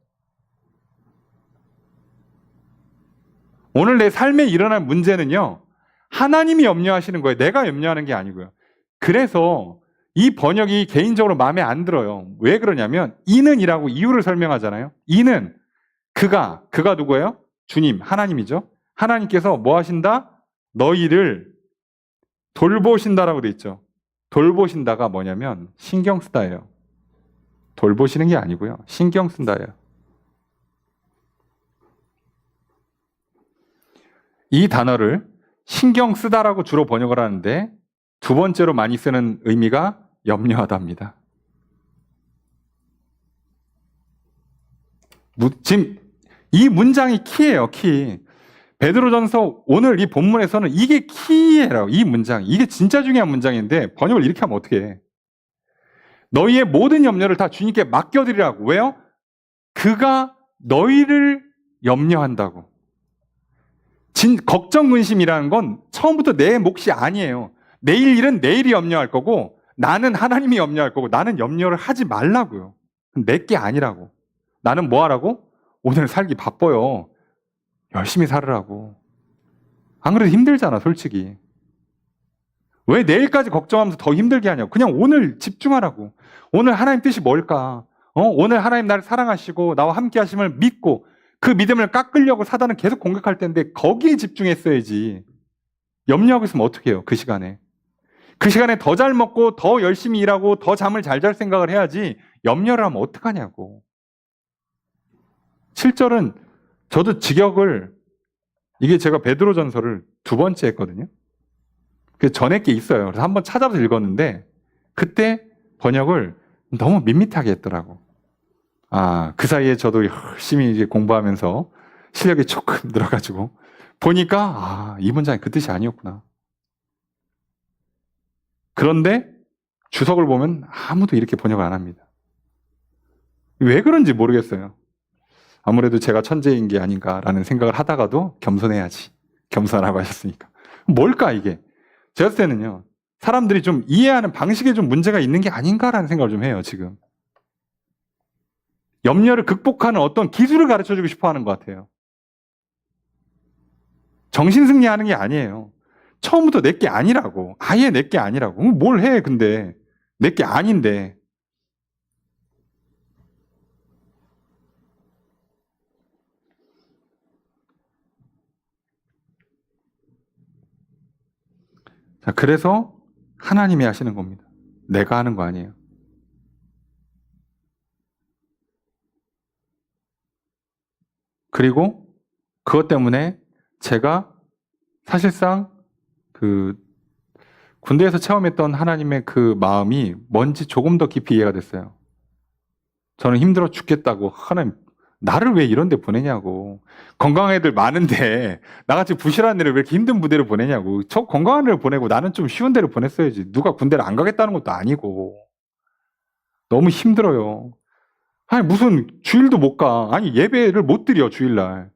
A: 오늘 내 삶에 일어날 문제는요. 하나님이 염려하시는 거예요. 내가 염려하는 게 아니고요. 그래서 이 번역이 개인적으로 마음에 안 들어요. 왜 그러냐면 이는이라고 이유를 설명하잖아요. 이는 그가 누구예요? 주님, 하나님이죠. 하나님께서 뭐 하신다? 너희를 돌보신다라고 돼 있죠. 돌보신다가 뭐냐면 신경 쓰다예요. 돌보시는 게 아니고요. 신경 쓴다예요. 이 단어를 신경 쓰다라고 주로 번역을 하는데 두 번째로 많이 쓰는 의미가 염려하다입니다. 지금 이 문장이 키예요, 키. 베드로전서 오늘 이 본문에서는 이게 키예요, 이 문장. 이게 진짜 중요한 문장인데 번역을 이렇게 하면 어떻게 해? 너희의 모든 염려를 다 주님께 맡겨드리라고. 왜요? 그가 너희를 염려한다고. 걱정, 근심이라는 건 처음부터 내 몫이 아니에요. 내일 일은 내일이 염려할 거고 나는 하나님이 염려할 거고 나는 염려를 하지 말라고요. 내게 아니라고. 나는 뭐 하라고? 오늘 살기 바빠요. 열심히 살으라고. 안 그래도 힘들잖아, 솔직히. 왜 내일까지 걱정하면서 더 힘들게 하냐고. 그냥 오늘 집중하라고. 오늘 하나님 뜻이 뭘까? 오늘 하나님 나를 사랑하시고 나와 함께 하심을 믿고 그 믿음을 깎으려고 사단은 계속 공격할 텐데 거기에 집중했어야지. 염려하고 있으면 어떻게 해요? 그 시간에. 그 시간에 더 잘 먹고 더 열심히 일하고 더 잠을 잘 잘 생각을 해야지 염려를 하면 어떡하냐고. 7절은 저도 직역을 이게 제가 베드로전서를 두 번째 했거든요. 그 전에 게 있어요. 그래서 한번 찾아서 읽었는데 그때 번역을 너무 밋밋하게 했더라고. 그 사이에 저도 열심히 이제 공부하면서 실력이 조금 늘어가지고 보니까 이 문장이 그 뜻이 아니었구나. 그런데 주석을 보면 아무도 이렇게 번역을 안 합니다. 왜 그런지 모르겠어요. 아무래도 제가 천재인 게 아닌가라는 생각을 하다가도 겸손해야지. 겸손하라고 하셨으니까. 뭘까 이게? 제가 봤을 때는요. 사람들이 좀 이해하는 방식에 좀 문제가 있는 게 아닌가라는 생각을 좀 해요. 지금. 염려를 극복하는 어떤 기술을 가르쳐주고 싶어 하는 것 같아요. 정신승리하는 게 아니에요. 처음부터 내게 아니라고. 아예 내게 아니라고. 뭘 해 근데. 내게 아닌데. 자, 그래서 하나님이 하시는 겁니다. 내가 하는 거 아니에요. 그리고 그것 때문에 제가 사실상 그 군대에서 체험했던 하나님의 그 마음이 뭔지 조금 더 깊이 이해가 됐어요. 저는 힘들어 죽겠다고 하나님 나를 왜 이런 데 보내냐고. 건강한 애들 많은데 나같이 부실한 애를 왜 이렇게 힘든 부대를 보내냐고. 저 건강한 애를 보내고 나는 좀 쉬운 데를 보냈어야지. 누가 군대를 안 가겠다는 것도 아니고. 너무 힘들어요. 아니 무슨 주일도 못 가. 아니 예배를 못 드려 주일날.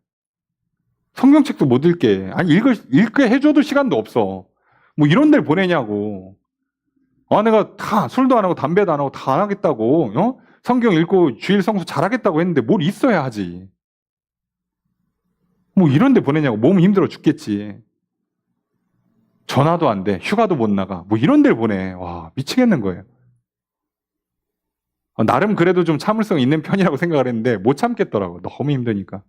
A: 성경책도 못 읽게. 아니 읽게 해줘도 시간도 없어. 뭐 이런 데를 보내냐고. 내가 다 술도 안 하고 담배도 안 하고 다 안 하겠다고. 성경 읽고 주일 성수 잘하겠다고 했는데 뭘 있어야 하지. 뭐 이런 데 보내냐고. 몸 힘들어 죽겠지. 전화도 안 돼. 휴가도 못 나가. 뭐 이런 데를 보내. 와, 미치겠는 거예요. 나름 그래도 좀 참을성 있는 편이라고 생각을 했는데 못 참겠더라고. 너무 힘드니까.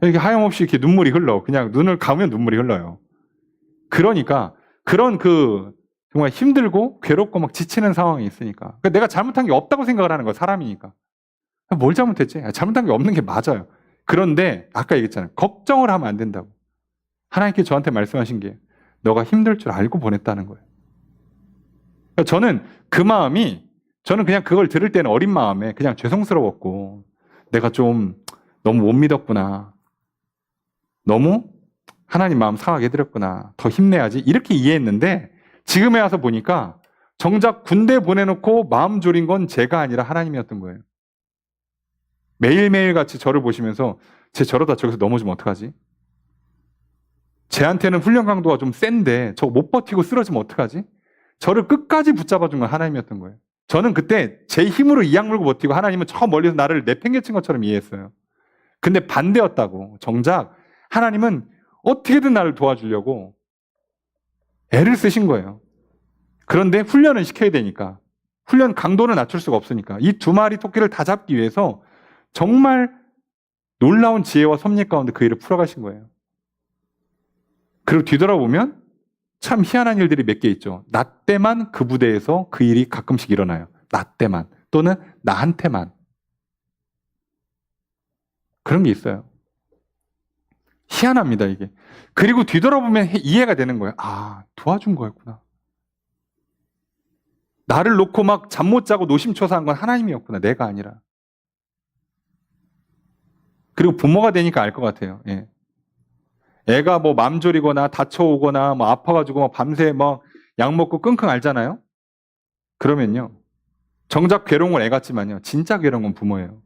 A: 이렇게 하염없이 이렇게 눈물이 흘러. 그냥 눈을 감으면 눈물이 흘러요. 그러니까 그런 정말 힘들고 괴롭고 막 지치는 상황이 있으니까. 그러니까 내가 잘못한 게 없다고 생각을 하는 거야. 사람이니까. 뭘 잘못했지? 잘못한 게 없는 게 맞아요. 그런데 아까 얘기했잖아요. 걱정을 하면 안 된다고. 하나님께 저한테 말씀하신 게 너가 힘들 줄 알고 보냈다는 거예요. 그러니까 저는 그 마음이 저는 그냥 그걸 들을 때는 어린 마음에 그냥 죄송스러웠고 내가 좀 너무 못 믿었구나. 너무 하나님 마음 상하게 해드렸구나. 더 힘내야지. 이렇게 이해했는데 지금에 와서 보니까 정작 군대 보내놓고 마음 졸인 건 제가 아니라 하나님이었던 거예요. 매일매일 같이 저를 보시면서 쟤 저러다 저기서 넘어지면 어떡하지? 쟤한테는 훈련 강도가 좀 센데 저거 못 버티고 쓰러지면 어떡하지? 저를 끝까지 붙잡아준 건 하나님이었던 거예요. 저는 그때 제 힘으로 이악 물고 버티고 하나님은 저 멀리서 나를 내팽개친 것처럼 이해했어요. 근데 반대였다고. 정작 하나님은 어떻게든 나를 도와주려고 애를 쓰신 거예요. 그런데 훈련은 시켜야 되니까. 훈련 강도는 낮출 수가 없으니까. 이 두 마리 토끼를 다 잡기 위해서 정말 놀라운 지혜와 섭리 가운데 그 일을 풀어가신 거예요. 그리고 뒤돌아보면 참 희한한 일들이 몇 개 있죠. 나 때만 그 부대에서 그 일이 가끔씩 일어나요. 나 때만. 또는 나한테만. 그런 게 있어요. 희한합니다, 이게. 그리고 뒤돌아보면 이해가 되는 거예요. 도와준 거였구나. 나를 놓고 막 잠 못 자고 노심초사한 건 하나님이었구나. 내가 아니라. 그리고 부모가 되니까 알 것 같아요. 예. 애가 뭐 맘 졸이거나 다쳐오거나 뭐 아파가지고 막 밤새 막 약 먹고 끙끙 앓잖아요. 그러면요. 정작 괴로운 건 애 같지만요. 진짜 괴로운 건 부모예요.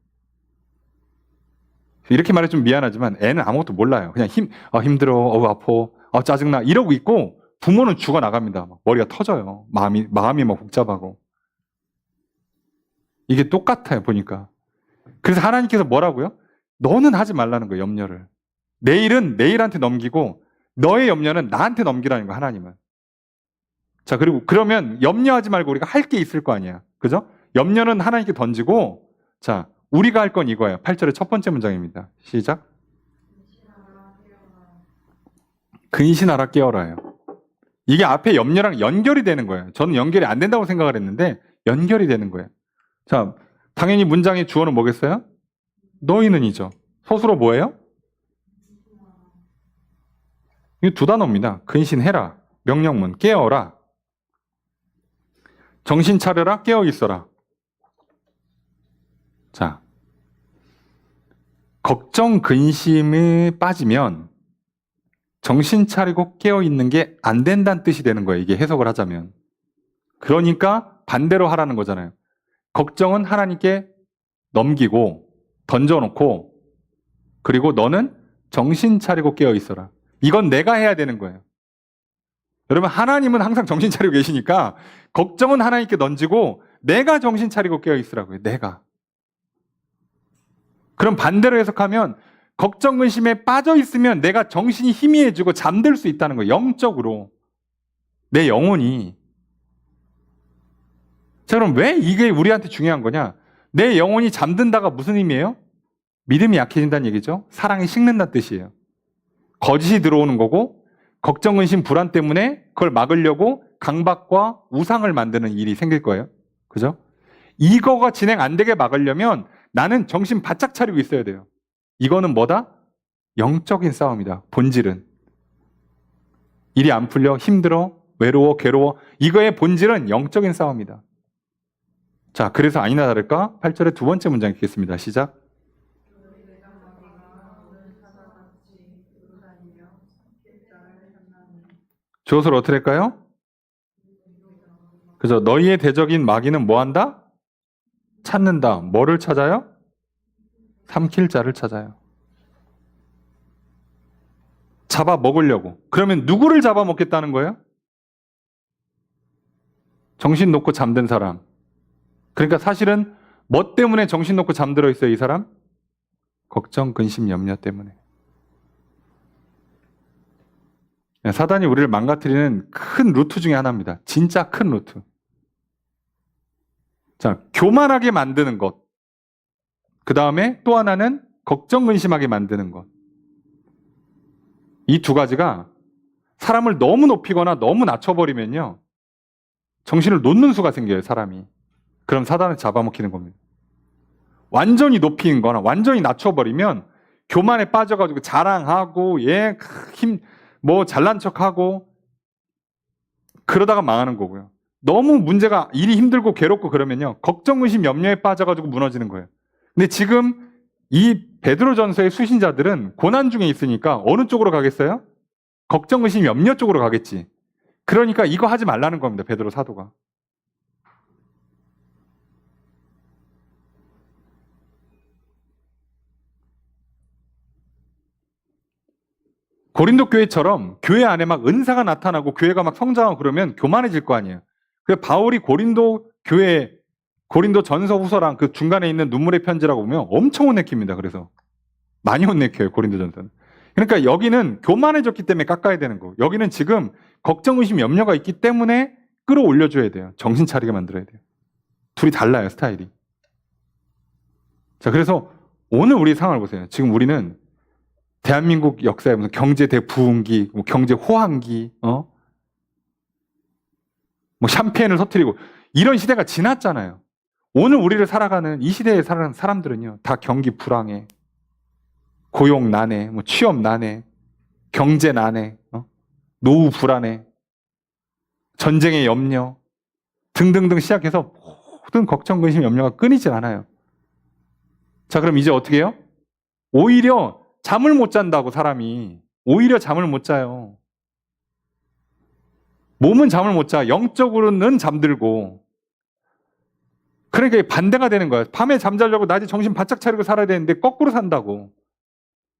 A: 이렇게 말해 좀 미안하지만 애는 아무것도 몰라요. 그냥 힘들어, 아파, 짜증나 이러고 있고 부모는 죽어나갑니다. 막 머리가 터져요. 마음이 막 복잡하고. 이게 똑같아요, 보니까. 그래서 하나님께서 뭐라고요? 너는 하지 말라는 거예요, 염려를. 내일은 내일한테 넘기고 너의 염려는 나한테 넘기라는 거예요, 하나님은. 자, 그리고 그러면 염려하지 말고 우리가 할 게 있을 거 아니야. 그죠? 염려는 하나님께 던지고, 자, 우리가 할 건 이거예요. 8절의 첫 번째 문장입니다. 시작. 근신하라 깨어라요. 이게 앞에 염려랑 연결이 되는 거예요. 저는 연결이 안 된다고 생각을 했는데 연결이 되는 거예요. 자, 당연히 문장의 주어는 뭐겠어요? 너희는이죠. 서술어 뭐예요? 이 두 단어입니다. 근신해라. 명령문 깨어라. 정신 차려라. 깨어 있어라. 자, 걱정 근심에 빠지면 정신 차리고 깨어 있는 게 안 된다는 뜻이 되는 거예요. 이게 해석을 하자면. 그러니까 반대로 하라는 거잖아요. 걱정은 하나님께 넘기고 던져놓고 그리고 너는 정신 차리고 깨어 있어라. 이건 내가 해야 되는 거예요. 여러분, 하나님은 항상 정신 차리고 계시니까 걱정은 하나님께 던지고 내가 정신 차리고 깨어 있으라고요. 내가. 그럼 반대로 해석하면 걱정 근심에 빠져 있으면 내가 정신이 희미해지고 잠들 수 있다는 거예요. 영적으로. 내 영혼이. 자, 그럼 왜 이게 우리한테 중요한 거냐? 내 영혼이 잠든다가 무슨 의미예요? 믿음이 약해진다는 얘기죠. 사랑이 식는다는 뜻이에요. 거짓이 들어오는 거고 걱정, 근심, 불안 때문에 그걸 막으려고 강박과 우상을 만드는 일이 생길 거예요. 그죠? 이거가 진행 안 되게 막으려면 나는 정신 바짝 차리고 있어야 돼요. 이거는 뭐다? 영적인 싸움이다. 본질은. 일이 안 풀려 힘들어 외로워 괴로워 이거의 본질은 영적인 싸움이다. 자, 그래서 아니나 다를까? 8절의 두 번째 문장 읽겠습니다. 시작. 주어서를 어떻게 할까요? 그죠? 너희의 대적인 마귀는 뭐 한다? 찾는다. 뭐를 찾아요? 삼킬 자를 찾아요. 잡아먹으려고. 그러면 누구를 잡아먹겠다는 거예요? 정신 놓고 잠든 사람. 그러니까 사실은 뭐 때문에 정신 놓고 잠들어 있어요, 이 사람? 걱정, 근심, 염려 때문에. 사단이 우리를 망가뜨리는 큰 루트 중에 하나입니다. 진짜 큰 루트. 자, 교만하게 만드는 것. 그 다음에 또 하나는 걱정, 근심하게 만드는 것. 이 두 가지가 사람을 너무 높이거나 너무 낮춰버리면요. 정신을 놓는 수가 생겨요, 사람이. 그럼 사단을 잡아먹히는 겁니다. 완전히 높이는 거나 완전히 낮춰버리면 교만에 빠져가지고 자랑하고, 뭐 잘난 척하고, 그러다가 망하는 거고요. 너무 문제가 일이 힘들고 괴롭고 그러면요. 걱정, 의심, 염려에 빠져가지고 무너지는 거예요. 근데 지금 이 베드로전서의 수신자들은 고난 중에 있으니까 어느 쪽으로 가겠어요? 걱정, 의심, 염려 쪽으로 가겠지. 그러니까 이거 하지 말라는 겁니다. 베드로 사도가. 고린도 교회처럼 교회 안에 막 은사가 나타나고 교회가 막 성장하고 그러면 교만해질 거 아니에요. 그래서 바울이 고린도 교회, 고린도 전서 후서랑 그 중간에 있는 눈물의 편지라고 보면 엄청 혼내킵니다. 그래서 많이 혼내켜요, 고린도 전서는. 그러니까 여기는 교만해졌기 때문에 깎아야 되는 거고, 여기는 지금 걱정, 의심, 염려가 있기 때문에 끌어올려줘야 돼요. 정신 차리게 만들어야 돼요. 둘이 달라요, 스타일이. 자, 그래서 오늘 우리 상황을 보세요. 지금 우리는 대한민국 역사에 무슨 경제 대부흥기, 뭐 경제 호황기, 뭐 샴페인을 터뜨리고 이런 시대가 지났잖아요. 오늘 우리를 살아가는 이 시대에 살아가는 사람들은요, 다 경기 불황에, 고용 난해, 뭐 취업 난해, 경제 난해, 노후 불안해, 전쟁의 염려 등등등 시작해서 모든 걱정, 근심, 염려가 끊이질 않아요. 자, 그럼 이제 어떻게 해요? 오히려 잠을 못 잔다고, 사람이. 오히려 잠을 못 자요. 몸은 잠을 못 자. 영적으로는 잠들고. 그러니까 반대가 되는 거예요. 밤에 잠자려고 낮에 정신 바짝 차리고 살아야 되는데 거꾸로 산다고.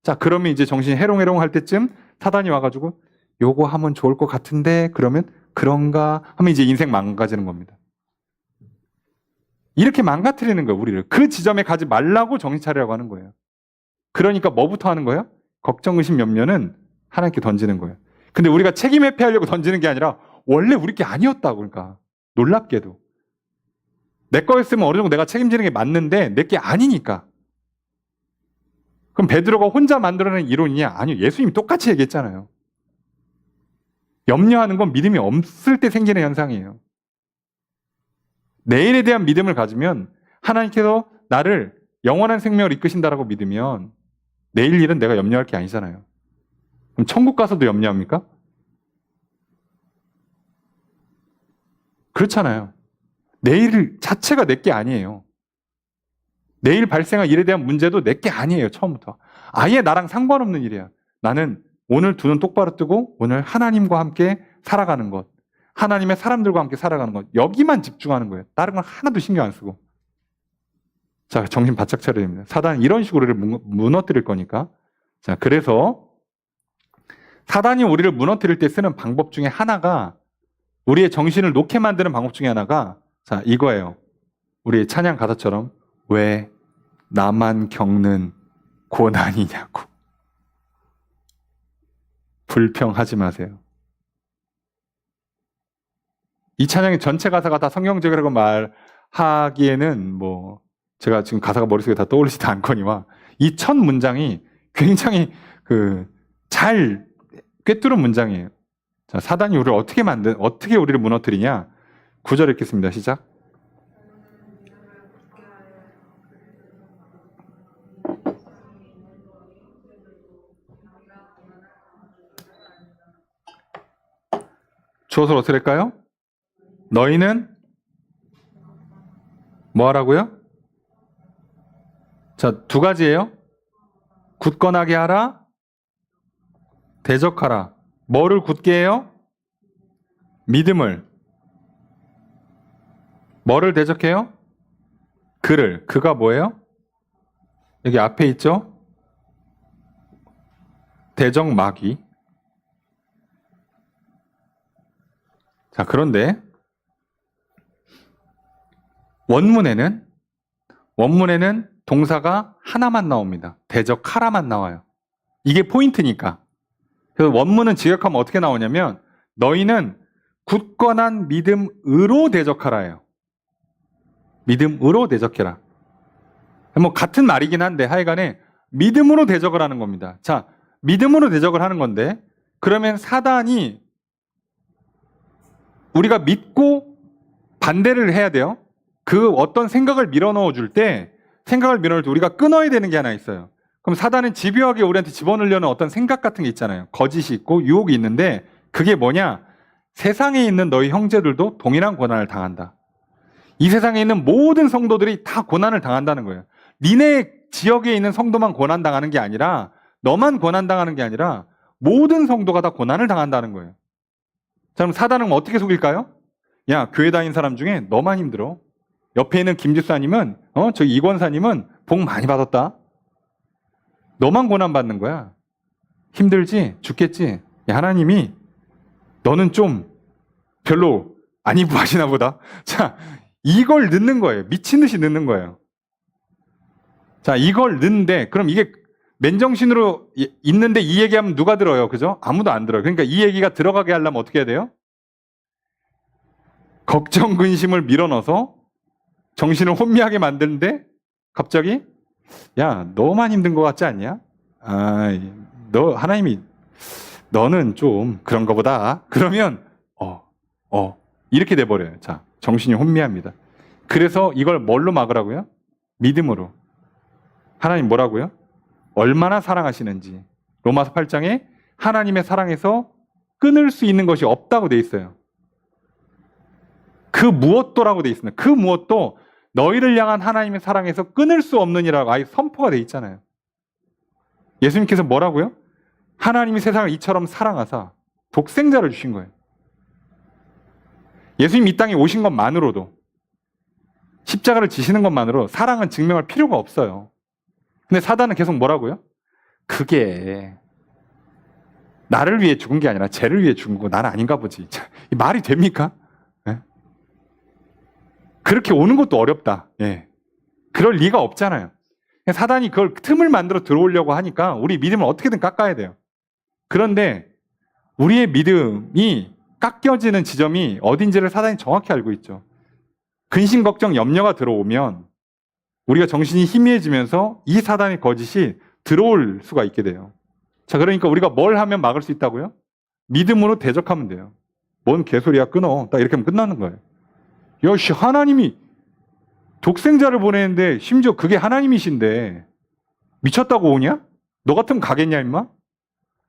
A: 자, 그러면 이제 정신이 해롱해롱 할 때쯤 사단이 와가지고 요거 하면 좋을 것 같은데, 그러면 그런가 하면 이제 인생 망가지는 겁니다. 이렇게 망가뜨리는 거예요, 우리를. 그 지점에 가지 말라고 정신 차리라고 하는 거예요. 그러니까 뭐부터 하는 거예요? 걱정, 의심, 염려는 하나님께 던지는 거예요. 근데 우리가 책임 회피하려고 던지는 게 아니라 원래 우리 게 아니었다고. 그러니까 놀랍게도 내 거였으면 어느 정도 내가 책임지는 게 맞는데 내 게 아니니까. 그럼 베드로가 혼자 만들어낸 이론이냐? 아니요, 예수님이 똑같이 얘기했잖아요. 염려하는 건 믿음이 없을 때 생기는 현상이에요. 내일에 대한 믿음을 가지면, 하나님께서 나를 영원한 생명을 이끄신다라고 믿으면 내일 일은 내가 염려할 게 아니잖아요. 그럼 천국 가서도 염려합니까? 그렇잖아요. 내일 자체가 내 게 아니에요. 내일 발생할 일에 대한 문제도 내 게 아니에요, 처음부터. 아예 나랑 상관없는 일이야. 나는 오늘 두 눈 똑바로 뜨고 오늘 하나님과 함께 살아가는 것, 하나님의 사람들과 함께 살아가는 것, 여기만 집중하는 거예요. 다른 건 하나도 신경 안 쓰고. 자, 정신 바짝 차려야 됩니다. 사단은 이런 식으로 우리를 무너뜨릴 거니까. 자, 그래서 사단이 우리를 무너뜨릴 때 쓰는 방법 중에 하나가, 우리의 정신을 놓게 만드는 방법 중에 하나가, 자, 이거예요. 우리의 찬양 가사처럼 왜 나만 겪는 고난이냐고. 불평하지 마세요. 이 찬양의 전체 가사가 다 성경적이라고 말하기에는 뭐 제가 지금 가사가 머릿속에 다 떠오르지도 않거니와, 이 첫 문장이 굉장히 잘 꿰뚫은 문장이에요. 자, 사단이 우리를 어떻게 우리를 무너뜨리냐? 9절 읽겠습니다. 시작. 주어서 어떻게 할까요? 너희는 뭐 하라고요? 자, 두 가지예요. 굳건하게 하라, 대적하라. 뭐를 굳게 해요? 믿음을. 뭐를 대적해요? 그를. 그가 뭐예요? 여기 앞에 있죠? 대적마귀. 자, 그런데 원문에는 동사가 하나만 나옵니다. 대적하라만 나와요. 이게 포인트니까. 그래서 원문은 직역하면 어떻게 나오냐면 너희는 굳건한 믿음으로 대적하라예요. 믿음으로 대적해라. 뭐 같은 말이긴 한데 하여간에 믿음으로 대적을 하는 겁니다. 자, 믿음으로 대적을 하는 건데 그러면 사단이 우리가 믿고 반대를 해야 돼요. 그 어떤 생각을 밀어넣어 줄 때 우리가 끊어야 되는 게 하나 있어요. 그럼 사단은 집요하게 우리한테 집어넣으려는 어떤 생각 같은 게 있잖아요. 거짓이 있고 유혹이 있는데 그게 뭐냐? 세상에 있는 너희 형제들도 동일한 고난을 당한다. 이 세상에 있는 모든 성도들이 다 고난을 당한다는 거예요. 니네 지역에 있는 성도만 고난당하는 게 아니라 너만 고난당하는 게 아니라 모든 성도가 다 고난을 당한다는 거예요. 자, 그럼 사단은 어떻게 속일까요? 야, 교회 다닌 사람 중에 너만 힘들어. 옆에 있는 김집사님은 저 이권사님은 복 많이 받았다. 너만 고난받는 거야. 힘들지? 죽겠지? 야, 하나님이 너는 좀 별로 안 이뻐하시나 보다. 자, 이걸 넣는 거예요. 미친 듯이 넣는 거예요. 자, 이걸 넣는데 그럼 이게 맨정신으로 있는데 이 얘기하면 누가 들어요? 그죠? 아무도 안 들어요. 그러니까 이 얘기가 들어가게 하려면 어떻게 해야 돼요? 걱정, 근심을 밀어넣어서 정신을 혼미하게 만드는데 갑자기 야, 너만 힘든 것 같지 않냐? 너 하나님이 너는 좀 그런가 보다. 그러면 이렇게 돼버려요. 자, 정신이 혼미합니다. 그래서 이걸 뭘로 막으라고요? 믿음으로. 하나님 뭐라고요? 얼마나 사랑하시는지. 로마서 8장에 하나님의 사랑에서 끊을 수 있는 것이 없다고 돼 있어요. 그 무엇도라고 돼 있습니다. 그 무엇도 너희를 향한 하나님의 사랑에서 끊을 수 없느니라고 아예 선포가 돼 있잖아요. 예수님께서 뭐라고요? 하나님이 세상을 이처럼 사랑하사 독생자를 주신 거예요. 예수님 이 땅에 오신 것만으로도 십자가를 지시는 것만으로 사랑은 증명할 필요가 없어요. 근데 사단은 계속 뭐라고요? 그게 나를 위해 죽은 게 아니라 쟤를 위해 죽은 거 나는 아닌가 보지. 이 말이 됩니까? 네? 그렇게 오는 것도 어렵다. 예. 그럴 리가 없잖아요. 사단이 그걸 틈을 만들어 들어오려고 하니까 우리 믿음을 어떻게든 깎아야 돼요. 그런데 우리의 믿음이 깎여지는 지점이 어딘지를 사단이 정확히 알고 있죠. 근심, 걱정, 염려가 들어오면 우리가 정신이 희미해지면서 이 사단의 거짓이 들어올 수가 있게 돼요. 자, 그러니까 우리가 뭘 하면 막을 수 있다고요? 믿음으로 대적하면 돼요. 뭔 개소리야, 끊어. 딱 이렇게 하면 끝나는 거예요. 여씨, 하나님이 독생자를 보내는데 심지어 그게 하나님이신데 미쳤다고 오냐? 너 같으면 가겠냐, 임마?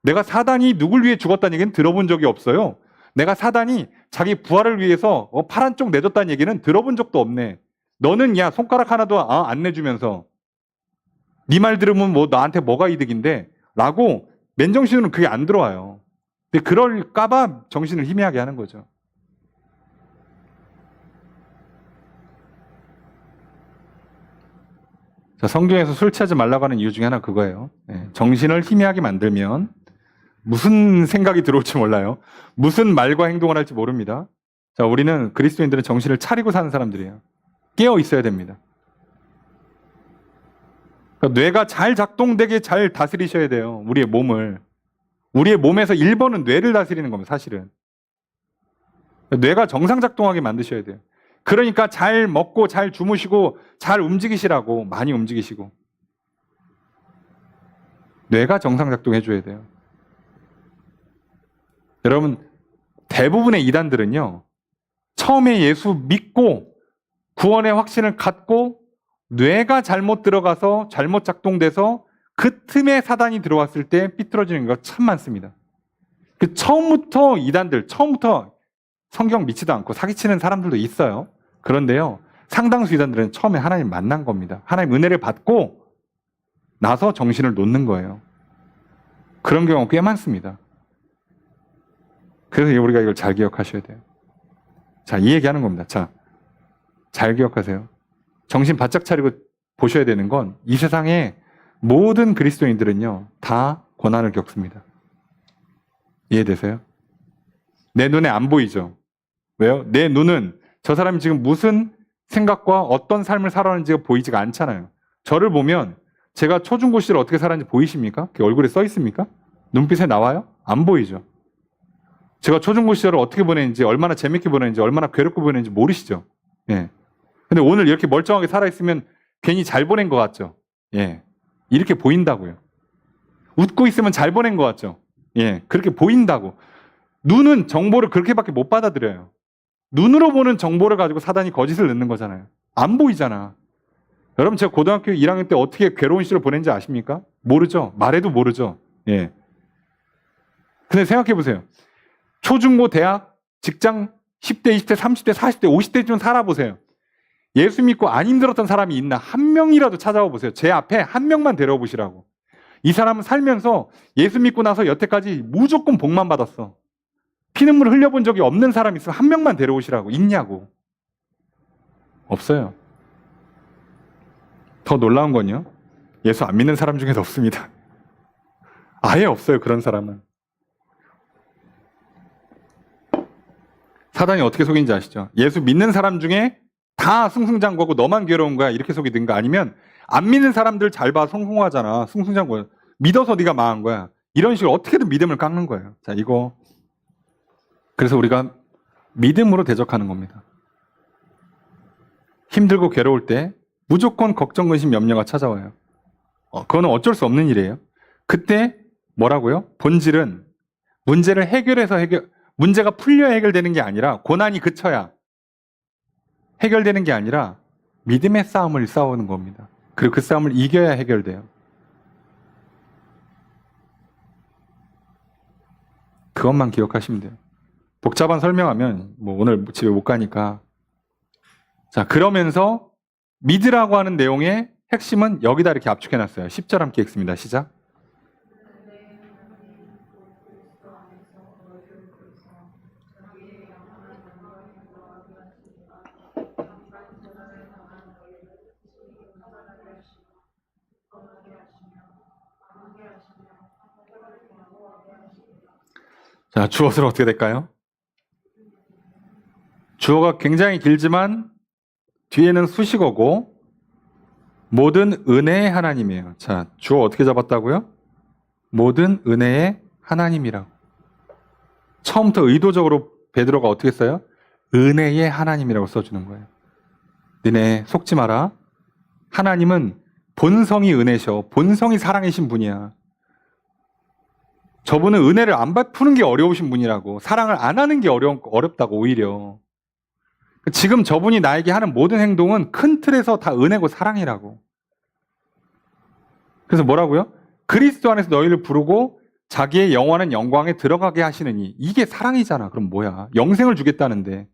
A: 내가 사단이 누굴 위해 죽었다는 얘기는 들어본 적이 없어요. 내가 사단이 자기 부활을 위해서 팔 한쪽 내줬다는 얘기는 들어본 적도 없네. 너는 야 손가락 하나도 안 내주면서 네 말 들으면 뭐 나한테 뭐가 이득인데 라고 맨정신으로는 그게 안 들어와요. 근데 그럴까봐 정신을 희미하게 하는 거죠. 자, 성경에서 술 취하지 말라고 하는 이유 중에 하나 그거예요. 정신을 희미하게 만들면 무슨 생각이 들어올지 몰라요. 무슨 말과 행동을 할지 모릅니다. 자, 우리는 그리스도인들은 정신을 차리고 사는 사람들이에요. 깨어 있어야 됩니다. 그러니까 뇌가 잘 작동되게 잘 다스리셔야 돼요. 우리의 몸을. 우리의 몸에서 1번은 뇌를 다스리는 겁니다. 사실은. 뇌가 정상 작동하게 만드셔야 돼요. 그러니까 잘 먹고 잘 주무시고 잘 움직이시라고 많이 움직이시고 뇌가 정상 작동해줘야 돼요. 여러분 대부분의 이단들은요. 처음에 예수 믿고 구원의 확신을 갖고 뇌가 잘못 들어가서 잘못 작동돼서 그 틈에 사단이 들어왔을 때 삐뚤어지는 거 참 많습니다. 그 처음부터 이단들, 처음부터 성경 믿지도 않고 사기치는 사람들도 있어요. 그런데요. 상당수 이단들은 처음에 하나님 만난 겁니다. 하나님 은혜를 받고 나서 정신을 놓는 거예요. 그런 경우가 꽤 많습니다. 그래서 우리가 이걸 잘 기억하셔야 돼요. 자, 이 얘기하는 겁니다. 자, 잘 기억하세요. 정신 바짝 차리고 보셔야 되는 건 이 세상의 모든 그리스도인들은요, 다 고난을 겪습니다. 이해되세요? 내 눈에 안 보이죠? 왜요? 내 눈은 저 사람이 지금 무슨 생각과 어떤 삶을 살아가는지가 보이지가 않잖아요. 저를 보면 제가 초중고 시절 어떻게 살았는지 보이십니까? 얼굴에 써 있습니까? 눈빛에 나와요? 안 보이죠? 제가 초중고 시절을 어떻게 보냈는지, 얼마나 재밌게 보냈는지, 얼마나 괴롭게 보냈는지 모르시죠? 예. 근데 오늘 이렇게 멀쩡하게 살아있으면 괜히 잘 보낸 것 같죠? 예. 이렇게 보인다고요. 웃고 있으면 잘 보낸 것 같죠? 예. 그렇게 보인다고. 눈은 정보를 그렇게밖에 못 받아들여요. 눈으로 보는 정보를 가지고 사단이 거짓을 넣는 거잖아요. 안 보이잖아. 여러분, 제가 고등학교 1학년 때 어떻게 괴로운 시절을 보낸지 아십니까? 모르죠? 말해도 모르죠? 예. 근데 생각해 보세요. 초중고, 대학, 직장 10대, 20대, 30대, 40대, 50대 좀 살아보세요. 예수 믿고 안 힘들었던 사람이 있나? 한 명이라도 찾아와 보세요. 제 앞에 한 명만 데려와 보시라고. 이 사람은 살면서 예수 믿고 나서 여태까지 무조건 복만 받았어. 피눈물을 흘려본 적이 없는 사람 있으면 한 명만 데려오시라고. 있냐고. 없어요. 더 놀라운 건요, 예수 안 믿는 사람 중에도 없습니다. 아예 없어요, 그런 사람은. 사단이 어떻게 속이는지 아시죠? 예수 믿는 사람 중에 다 승승장구하고 너만 괴로운 거야, 이렇게 속이든가, 아니면 안 믿는 사람들 잘 봐, 성공하잖아, 승승장구야, 믿어서 네가 망한 거야, 이런 식으로 어떻게든 믿음을 깎는 거예요. 자, 이거 그래서 우리가 믿음으로 대적하는 겁니다. 힘들고 괴로울 때 무조건 걱정, 근심, 염려가 찾아와요. 그거는 어쩔 수 없는 일이에요. 그때 뭐라고요? 본질은 문제를 해결해서 문제가 풀려야 해결되는 게 아니라, 고난이 그쳐야 해결되는 게 아니라 믿음의 싸움을 싸우는 겁니다. 그리고 그 싸움을 이겨야 해결돼요. 그것만 기억하시면 돼요. 복잡한 설명하면 뭐 오늘 집에 못 가니까. 자, 그러면서 믿으라고 하는 내용의 핵심은 여기다 이렇게 압축해놨어요. 10절 함께 읽습니다. 시작. 자, 주어는 어떻게 될까요? 주어가 굉장히 길지만 뒤에는 수식어고 모든 은혜의 하나님이에요. 자, 주어 어떻게 잡았다고요? 모든 은혜의 하나님이라고. 처음부터 의도적으로 베드로가 어떻게 써요? 은혜의 하나님이라고 써주는 거예요. 너네 속지 마라. 하나님은 본성이 은혜셔. 본성이 사랑이신 분이야. 저분은 은혜를 안 베푸는 게 어려우신 분이라고. 사랑을 안 하는 게 어렵다고, 오히려. 지금 저분이 나에게 하는 모든 행동은 큰 틀에서 다 은혜고 사랑이라고. 그래서 뭐라고요? 그리스도 안에서 너희를 부르고 자기의 영원한 영광에 들어가게 하시느니. 이게 사랑이잖아. 그럼 뭐야? 영생을 주겠다는데,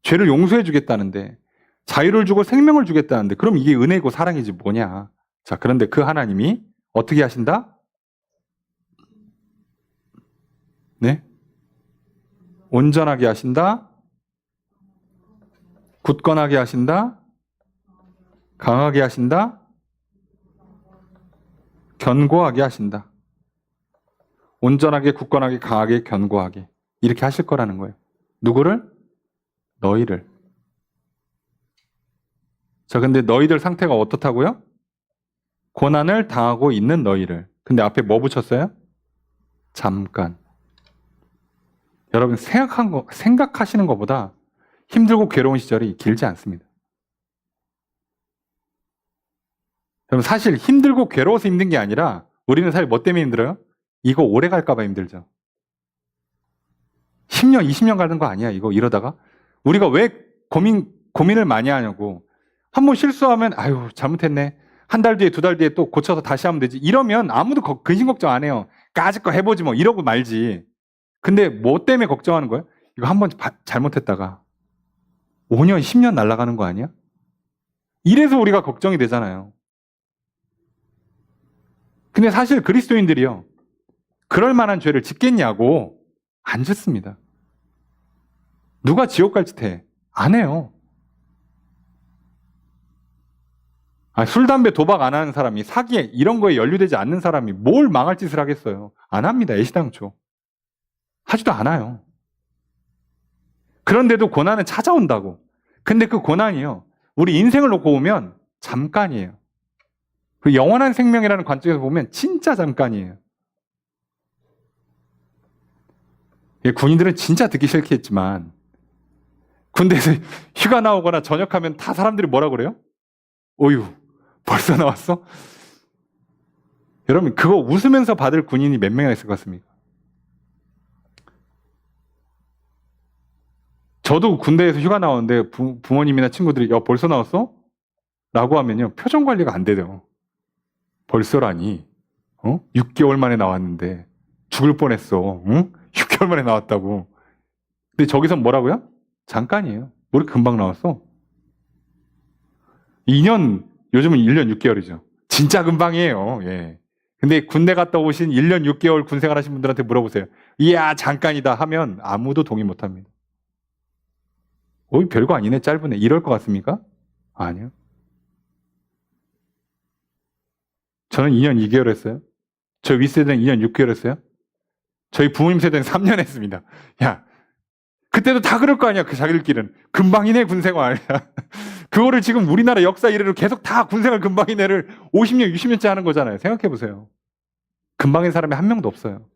A: 죄를 용서해 주겠다는데, 자유를 주고 생명을 주겠다는데, 그럼 이게 은혜고 사랑이지 뭐냐. 자, 그런데 그 하나님이 어떻게 하신다? 네? 온전하게 하신다? 굳건하게 하신다? 강하게 하신다? 견고하게 하신다. 온전하게, 굳건하게, 강하게, 견고하게. 이렇게 하실 거라는 거예요. 누구를? 너희를. 자, 근데 너희들 상태가 어떻다고요? 고난을 당하고 있는 너희를. 근데 앞에 뭐 붙였어요? 잠깐. 여러분, 생각하시는 것보다 힘들고 괴로운 시절이 길지 않습니다. 여러분, 사실 힘들고 괴로워서 힘든 게 아니라 우리는 사실 뭐 때문에 힘들어요? 이거 오래 갈까봐 힘들죠. 10년, 20년 가는 거 아니야, 이거 이러다가? 우리가 왜 고민을 많이 하냐고. 한번 실수하면 아유 잘못했네. 한 달 뒤에, 두 달 뒤에 또 고쳐서 다시 하면 되지. 이러면 아무도 근심 걱정 안 해요. 까짓 거 해보지 뭐, 이러고 말지. 근데 뭐 때문에 걱정하는 거예요? 이거 한번 잘못했다가 5년, 10년 날아가는 거 아니야? 이래서 우리가 걱정이 되잖아요. 근데 사실 그리스도인들이요, 그럴 만한 죄를 짓겠냐고 안 짓습니다. 누가 지옥 갈 짓 해? 안 해요. 술, 담배, 도박 안 하는 사람이, 사기에 이런 거에 연루되지 않는 사람이 뭘 망할 짓을 하겠어요? 안 합니다. 애시당초. 하지도 않아요. 그런데도 고난은 찾아온다고. 근데 그 고난이요, 우리 인생을 놓고 보면 잠깐이에요. 그 영원한 생명이라는 관점에서 보면 진짜 잠깐이에요. 군인들은 진짜 듣기 싫겠지만, 군대에서 휴가 나오거나 전역하면 다 사람들이 뭐라 그래요? 어휴, 벌써 나왔어? 여러분, 그거 웃으면서 받을 군인이 몇 명이나 있을 것 같습니까? 저도 군대에서 휴가 나오는데 부모님이나 친구들이 야, 벌써 나왔어? 라고 하면요, 표정 관리가 안 돼요. 벌써라니. 6개월 만에 나왔는데 죽을 뻔했어. 응? 6개월 만에 나왔다고. 근데 저기서 뭐라고요? 잠깐이에요. 우리 금방 나왔어. 2년, 요즘은 1년 6개월이죠. 진짜 금방이에요. 예. 근데 군대 갔다 오신 1년 6개월 군 생활하신 분들한테 물어보세요. 이야, 잠깐이다 하면 아무도 동의 못 합니다. 별거 아니네, 짧으네. 이럴 것 같습니까? 아니요. 저는 2년 2개월 했어요. 저 윗세대는 2년 6개월 했어요. 저희 부모님 세대는 3년 했습니다. 야, 그때도 다 그럴 거 아니야, 그 자기들끼리는. 금방이네, 군생활. 그거를 지금 우리나라 역사 이래로 계속 다 군생활 금방이네를 50년, 60년째 하는 거잖아요. 생각해보세요. 금방인 사람이 한 명도 없어요.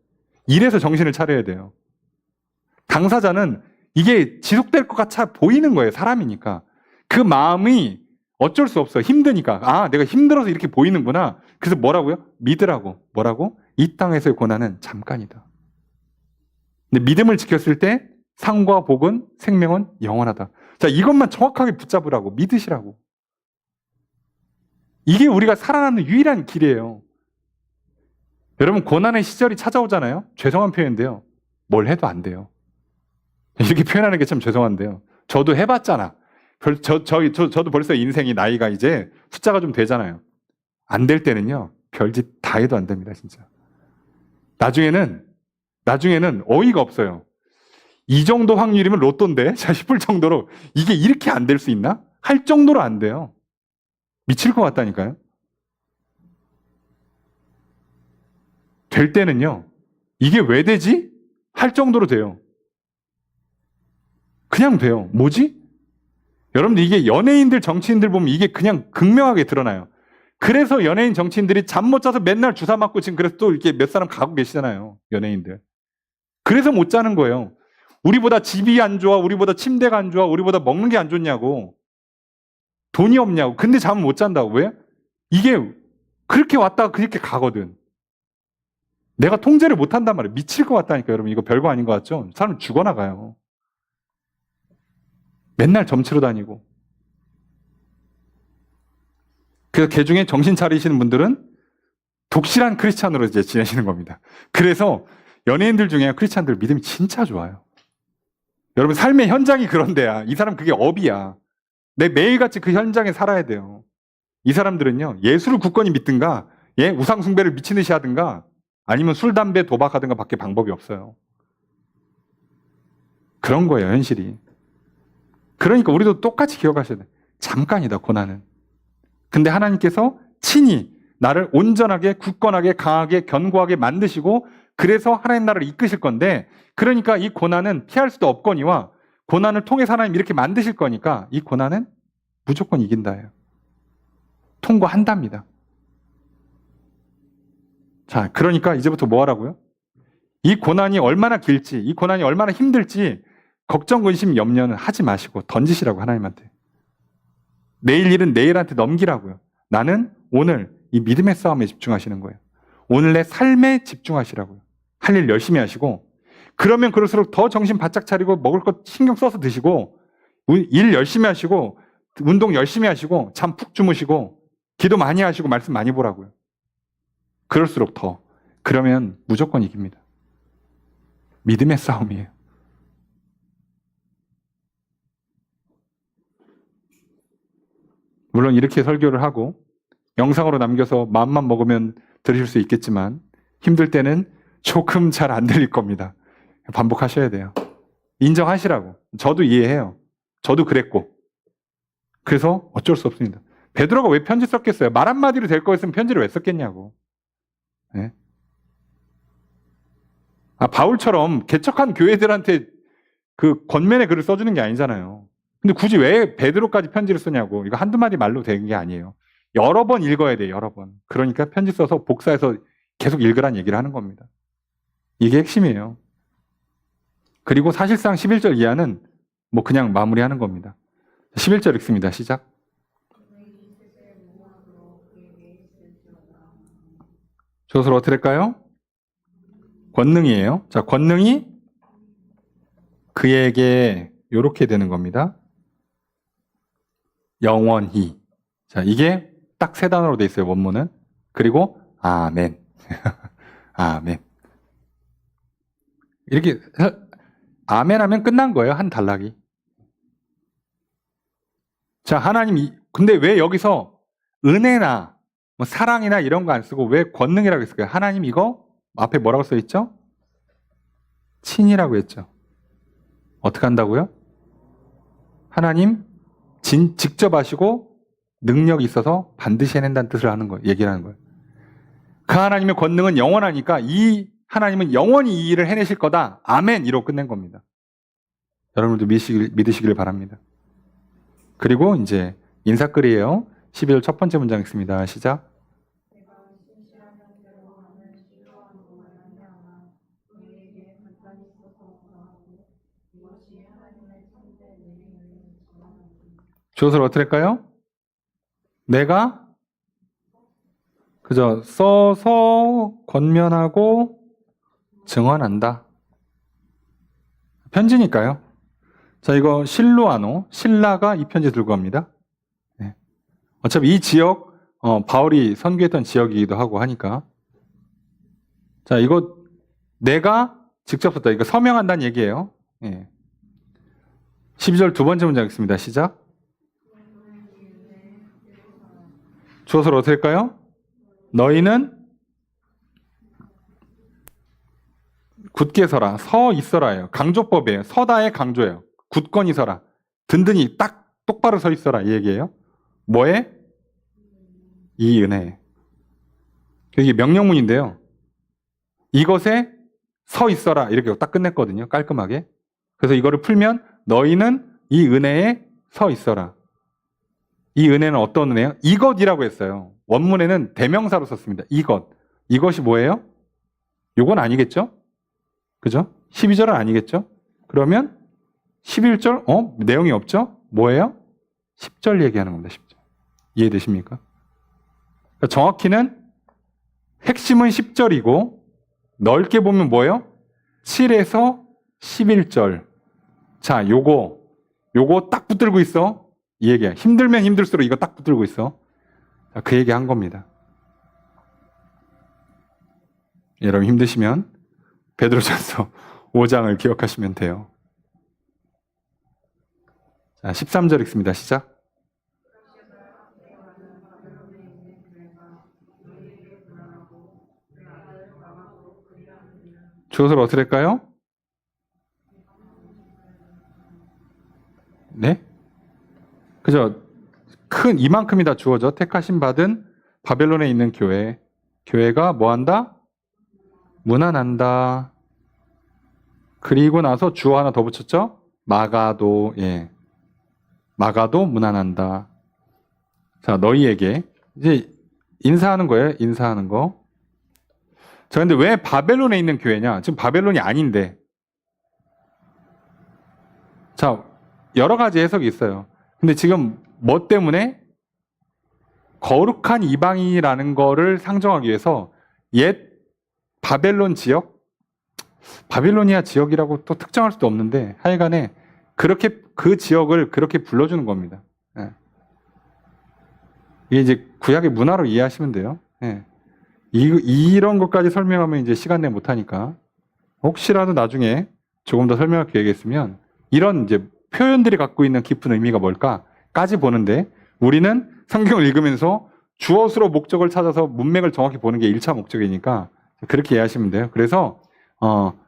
A: 이래서 정신을 차려야 돼요. 당사자는 이게 지속될 것 같아 보이는 거예요. 사람이니까. 그 마음이 어쩔 수 없어요. 힘드니까. 아, 내가 힘들어서 이렇게 보이는구나. 그래서 뭐라고요? 믿으라고. 뭐라고? 이 땅에서의 고난은 잠깐이다. 근데 믿음을 지켰을 때 상과 복은, 생명은 영원하다. 자, 이것만 정확하게 붙잡으라고. 믿으시라고. 이게 우리가 살아남는 유일한 길이에요. 여러분, 고난의 시절이 찾아오잖아요. 죄송한 표현인데요, 뭘 해도 안 돼요. 이렇게 표현하는 게 참 죄송한데요, 저도 해봤잖아. 저도 벌써 인생이 나이가 이제 숫자가 좀 되잖아요. 안 될 때는요, 별짓 다 해도 안 됩니다, 진짜. 나중에는 어이가 없어요. 이 정도 확률이면 로또인데 싶을 정도로 이게 이렇게 안 될 수 있나? 할 정도로 안 돼요. 미칠 것 같다니까요. 될 때는요, 이게 왜 되지? 할 정도로 돼요. 그냥 돼요. 뭐지? 여러분들, 이게 연예인들, 정치인들 보면 이게 그냥 극명하게 드러나요. 그래서 연예인, 정치인들이 잠 못 자서 맨날 주사 맞고 지금 그래서 또 이렇게 몇 사람 가고 계시잖아요. 연예인들. 그래서 못 자는 거예요. 우리보다 집이 안 좋아, 우리보다 침대가 안 좋아, 우리보다 먹는 게 안 좋냐고. 돈이 없냐고. 근데 잠을 못 잔다고. 왜? 이게 그렇게 왔다가 그렇게 가거든. 내가 통제를 못 한단 말이에요. 미칠 것 같다니까, 여러분. 이거 별거 아닌 것 같죠? 사람 죽어나가요. 맨날 점치러 다니고. 그래서 개 중에 정신 차리시는 분들은 독실한 크리스찬으로 이제 지내시는 겁니다. 그래서 연예인들 중에 크리스찬들 믿음이 진짜 좋아요. 여러분, 삶의 현장이 그런데야. 이 사람 그게 업이야. 내 매일같이 그 현장에 살아야 돼요. 이 사람들은요, 예수를 굳건히 믿든가, 예, 우상숭배를 미친 듯이 하든가, 아니면 술, 담배, 도박하든가 밖에 방법이 없어요. 그런 거예요, 현실이. 그러니까 우리도 똑같이 기억하셔야 돼요. 잠깐이다, 고난은. 근데 하나님께서 친히 나를 온전하게, 굳건하게, 강하게, 견고하게 만드시고, 그래서 하나님 나라를 이끄실 건데, 그러니까 이 고난은 피할 수도 없거니와, 고난을 통해서 하나님 이렇게 만드실 거니까, 이 고난은 무조건 이긴다예요. 통과한답니다. 자, 그러니까 이제부터 뭐 하라고요? 이 고난이 얼마나 길지, 이 고난이 얼마나 힘들지, 걱정, 근심, 염려는 하지 마시고 던지시라고, 하나님한테. 내일 일은 내일한테 넘기라고요. 나는 오늘 이 믿음의 싸움에 집중하시는 거예요. 오늘 내 삶에 집중하시라고요. 할 일 열심히 하시고, 그러면 그럴수록 더 정신 바짝 차리고 먹을 것 신경 써서 드시고, 일 열심히 하시고, 운동 열심히 하시고, 잠 푹 주무시고, 기도 많이 하시고, 말씀 많이 보라고요. 그럴수록 더. 그러면 무조건 이깁니다. 믿음의 싸움이에요. 물론 이렇게 설교를 하고 영상으로 남겨서 마음만 먹으면 들으실 수 있겠지만 힘들 때는 조금 잘 안 들릴 겁니다. 반복하셔야 돼요. 인정하시라고. 저도 이해해요. 저도 그랬고. 그래서 어쩔 수 없습니다. 베드로가 왜 편지 썼겠어요? 말 한마디로 될 거였으면 편지를 왜 썼겠냐고. 네? 바울처럼 개척한 교회들한테 그 권면의 글을 써주는 게 아니잖아요. 근데 굳이 왜 베드로까지 편지를 쓰냐고. 이거 한두 마디 말로 되는 게 아니에요. 여러 번 읽어야 돼요. 여러 번. 그러니까 편지 써서 복사해서 계속 읽으란 얘기를 하는 겁니다. 이게 핵심이에요. 그리고 사실상 11절 이하는 뭐 그냥 마무리하는 겁니다. 11절 읽습니다. 시작. 저것을 어떻게 할까요? 권능이에요. 자, 권능이 그에게 이렇게 되는 겁니다. 영원히. 자, 이게 딱 세 단어로 돼 있어요. 원문은. 그리고 아멘. 아멘. 이렇게 아멘 하면 끝난 거예요. 한 단락이. 자, 하나님이 근데 왜 여기서 은혜나 뭐 사랑이나 이런 거 안 쓰고 왜 권능이라고 했을까요? 하나님 이거 앞에 뭐라고 써 있죠? 친이라고 했죠. 어떻게 한다고요? 하나님 직접 하시고 능력이 있어서 반드시 해낸다는 뜻을 하는 거예요. 얘기를 하는 거예요. 그 하나님의 권능은 영원하니까 이 하나님은 영원히 이 일을 해내실 거다. 아멘. 이로 끝낸 겁니다. 여러분들도 믿으시길 바랍니다. 그리고 이제 인사글이에요. 12절 첫 번째 문장 읽습니다. 시작. 주어를 어떻게 할까요? 내가 그저 써서 권면하고 증언한다. 편지니까요. 자, 이거 실로아노, 신라가 이 편지 들고 갑니다. 네. 어차피 이 지역, 바울이 선교했던 지역이기도 하고 하니까. 자, 이거 내가 직접 썼다. 이거 서명한다는 얘기예요. 네. 12절 두 번째 문장 읽습니다. 시작. 주어를 어떻게 할까요? 너희는 굳게 서라. 서 있어라예요. 강조법이에요. 서다의 강조예요. 굳건히 서라. 든든히 딱 똑바로 서 있어라. 이 얘기예요. 뭐에? 이 은혜. 이게 명령문인데요. 이것에 서 있어라. 이렇게 딱 끝냈거든요. 깔끔하게. 그래서 이거를 풀면 너희는 이 은혜에 서 있어라. 이 은혜는 어떤 은혜요? 이것이라고 했어요. 원문에는 대명사로 썼습니다. 이것. 이것이 뭐예요? 요건 아니겠죠? 그죠? 12절은 아니겠죠? 그러면 11절, 내용이 없죠? 뭐예요? 10절 얘기하는 겁니다. 10절. 이해되십니까? 그러니까 정확히는 핵심은 10절이고 넓게 보면 뭐예요? 7에서 11절. 자, 요거 딱 붙들고 있어. 이 얘기야. 힘들면 힘들수록 이거 딱 붙들고 있어. 자, 그 얘기 한 겁니다. 여러분 힘드시면 베드로전서 5장을 기억하시면 돼요. 자, 13절 읽습니다. 시작. 주어를 어떻게 할까요? 네? 그죠? 큰 이만큼이 다 주어져. 택하심 받은 바벨론에 있는 교회. 교회가 뭐 한다? 문안한다. 그리고 나서 주어 하나 더 붙였죠? 마가도, 예. 마가도 문안한다. 자, 너희에게. 이제 인사하는 거예요. 인사하는 거. 자, 근데 왜 바벨론에 있는 교회냐? 지금 바벨론이 아닌데. 자, 여러 가지 해석이 있어요. 근데 지금 뭐 때문에? 거룩한 이방인이라는 거를 상정하기 위해서 옛 바벨론 지역? 바빌로니아 지역이라고 또 특정할 수도 없는데 하여간에 그렇게 그 지역을 그렇게 불러주는 겁니다. 예. 이게 이제 구약의 문화로 이해하시면 돼요. 예. 이런 것까지 설명하면 이제 시간 내 못하니까 혹시라도 나중에 조금 더 설명할 계획이 있으면 이런 이제 표현들이 갖고 있는 깊은 의미가 뭘까까지 보는데 우리는 성경을 읽으면서 주어수로 목적을 찾아서 문맥을 정확히 보는 게 1차 목적이니까 그렇게 이해하시면 돼요. 그래서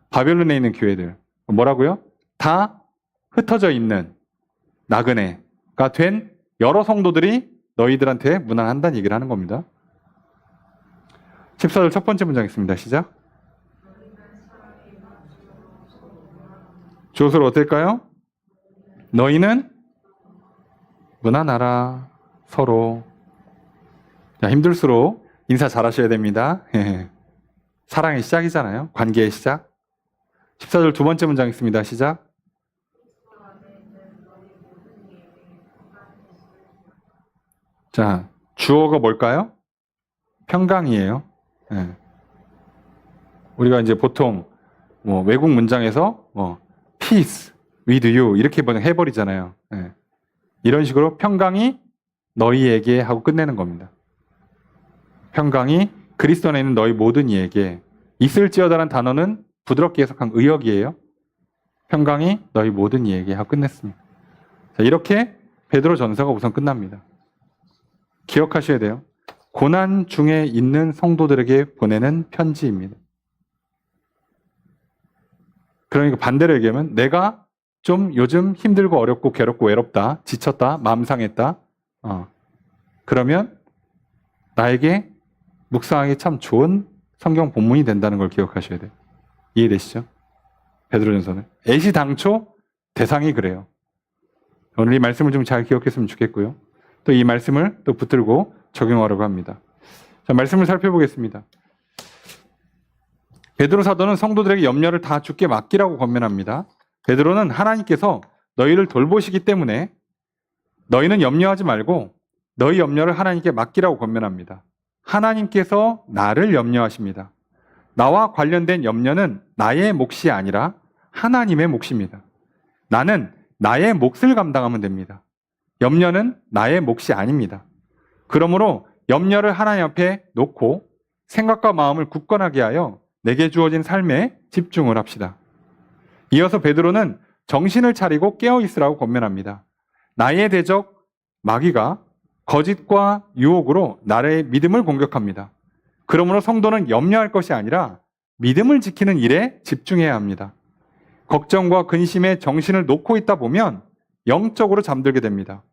A: 바벨론에 있는 교회들 뭐라고요? 다 흩어져 있는 나그네가 된 여러 성도들이 너희들한테 문안한다는 얘기를 하는 겁니다. 14절 첫 번째 문장 있습니다. 시작. 주어수로 어떨까요? 너희는 문안하라 서로. 자, 힘들수록 인사 잘하셔야 됩니다. 사랑의 시작이잖아요. 관계의 시작. 14절 두 번째 문장 있습니다. 시작. 자, 주어가 뭘까요? 평강이에요. 우리가 이제 보통 외국 문장에서 peace with you 이렇게 해버리잖아요. 이런 식으로 평강이 너희에게 하고 끝내는 겁니다. 평강이 그리스도 안에 있는 너희 모든 이에게. 있을지어다라는 단어는 부드럽게 해석한 의역이에요. 평강이 너희 모든 이에게 하고 끝냈습니다. 자, 이렇게 베드로 전서가 우선 끝납니다. 기억하셔야 돼요. 고난 중에 있는 성도들에게 보내는 편지입니다. 그러니까 반대로 얘기하면 내가 좀 요즘 힘들고 어렵고 괴롭고 외롭다, 지쳤다, 마음 상했다. 그러면 나에게 묵상하기 참 좋은 성경 본문이 된다는 걸 기억하셔야 돼요. 이해되시죠? 베드로전서는 애시당초 대상이 그래요. 오늘 이 말씀을 좀 잘 기억했으면 좋겠고요. 또 이 말씀을 또 붙들고 적용하려고 합니다. 자, 말씀을 살펴보겠습니다. 베드로 사도는 성도들에게 염려를 다 주께 맡기라고 권면합니다. 베드로는 하나님께서 너희를 돌보시기 때문에 너희는 염려하지 말고 너희 염려를 하나님께 맡기라고 권면합니다. 하나님께서 나를 염려하십니다. 나와 관련된 염려는 나의 몫이 아니라 하나님의 몫입니다. 나는 나의 몫을 감당하면 됩니다. 염려는 나의 몫이 아닙니다. 그러므로 염려를 하나님 앞에 놓고 생각과 마음을 굳건하게 하여 내게 주어진 삶에 집중을 합시다. 이어서 베드로는 정신을 차리고 깨어 있으라고 권면합니다. 나의 대적 마귀가 거짓과 유혹으로 나의 믿음을 공격합니다. 그러므로 성도는 염려할 것이 아니라 믿음을 지키는 일에 집중해야 합니다. 걱정과 근심에 정신을 놓고 있다 보면 영적으로 잠들게 됩니다.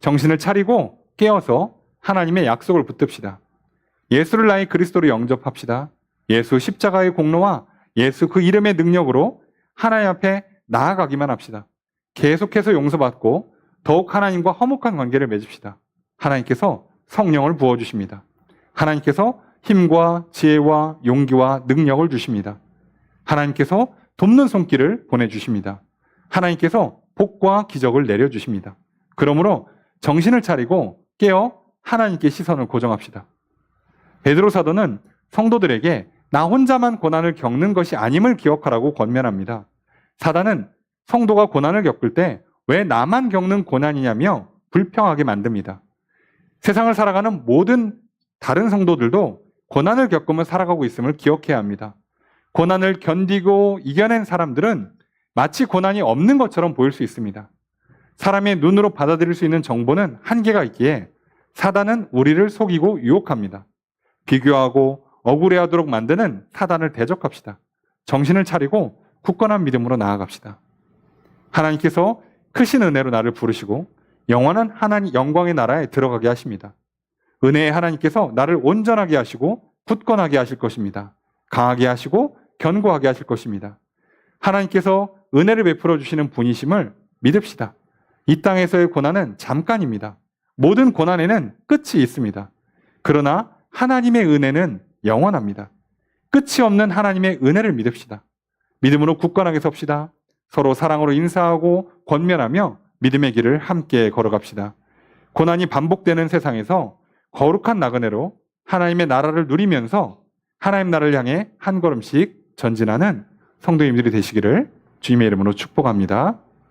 A: 정신을 차리고 깨어서 하나님의 약속을 붙듭시다. 예수를 나의 그리스도로 영접합시다. 예수 십자가의 공로와 예수 그 이름의 능력으로 하나님 앞에 나아가기만 합시다. 계속해서 용서받고 더욱 하나님과 화목한 관계를 맺읍시다. 하나님께서 성령을 부어주십니다. 하나님께서 힘과 지혜와 용기와 능력을 주십니다. 하나님께서 돕는 손길을 보내주십니다. 하나님께서 복과 기적을 내려주십니다. 그러므로 정신을 차리고 깨어 하나님께 시선을 고정합시다. 베드로 사도는 성도들에게 나 혼자만 고난을 겪는 것이 아님을 기억하라고 권면합니다. 사단은 성도가 고난을 겪을 때 왜 나만 겪는 고난이냐며 불평하게 만듭니다. 세상을 살아가는 모든 다른 성도들도 고난을 겪으며 살아가고 있음을 기억해야 합니다. 고난을 견디고 이겨낸 사람들은 마치 고난이 없는 것처럼 보일 수 있습니다. 사람의 눈으로 받아들일 수 있는 정보는 한계가 있기에 사단은 우리를 속이고 유혹합니다. 비교하고 억울해하도록 만드는 사단을 대적합시다. 정신을 차리고 굳건한 믿음으로 나아갑시다. 하나님께서 크신 은혜로 나를 부르시고 영원한 하나님 영광의 나라에 들어가게 하십니다. 은혜의 하나님께서 나를 온전하게 하시고 굳건하게 하실 것입니다. 강하게 하시고 견고하게 하실 것입니다. 하나님께서 은혜를 베풀어 주시는 분이심을 믿읍시다. 이 땅에서의 고난은 잠깐입니다. 모든 고난에는 끝이 있습니다. 그러나 하나님의 은혜는 영원합니다. 끝이 없는 하나님의 은혜를 믿읍시다. 믿음으로 굳건하게 섭시다. 서로 사랑으로 인사하고 권면하며 믿음의 길을 함께 걸어갑시다. 고난이 반복되는 세상에서 거룩한 나그네로 하나님의 나라를 누리면서 하나님 나라를 향해 한 걸음씩 전진하는 성도님들이 되시기를 주님의 이름으로 축복합니다.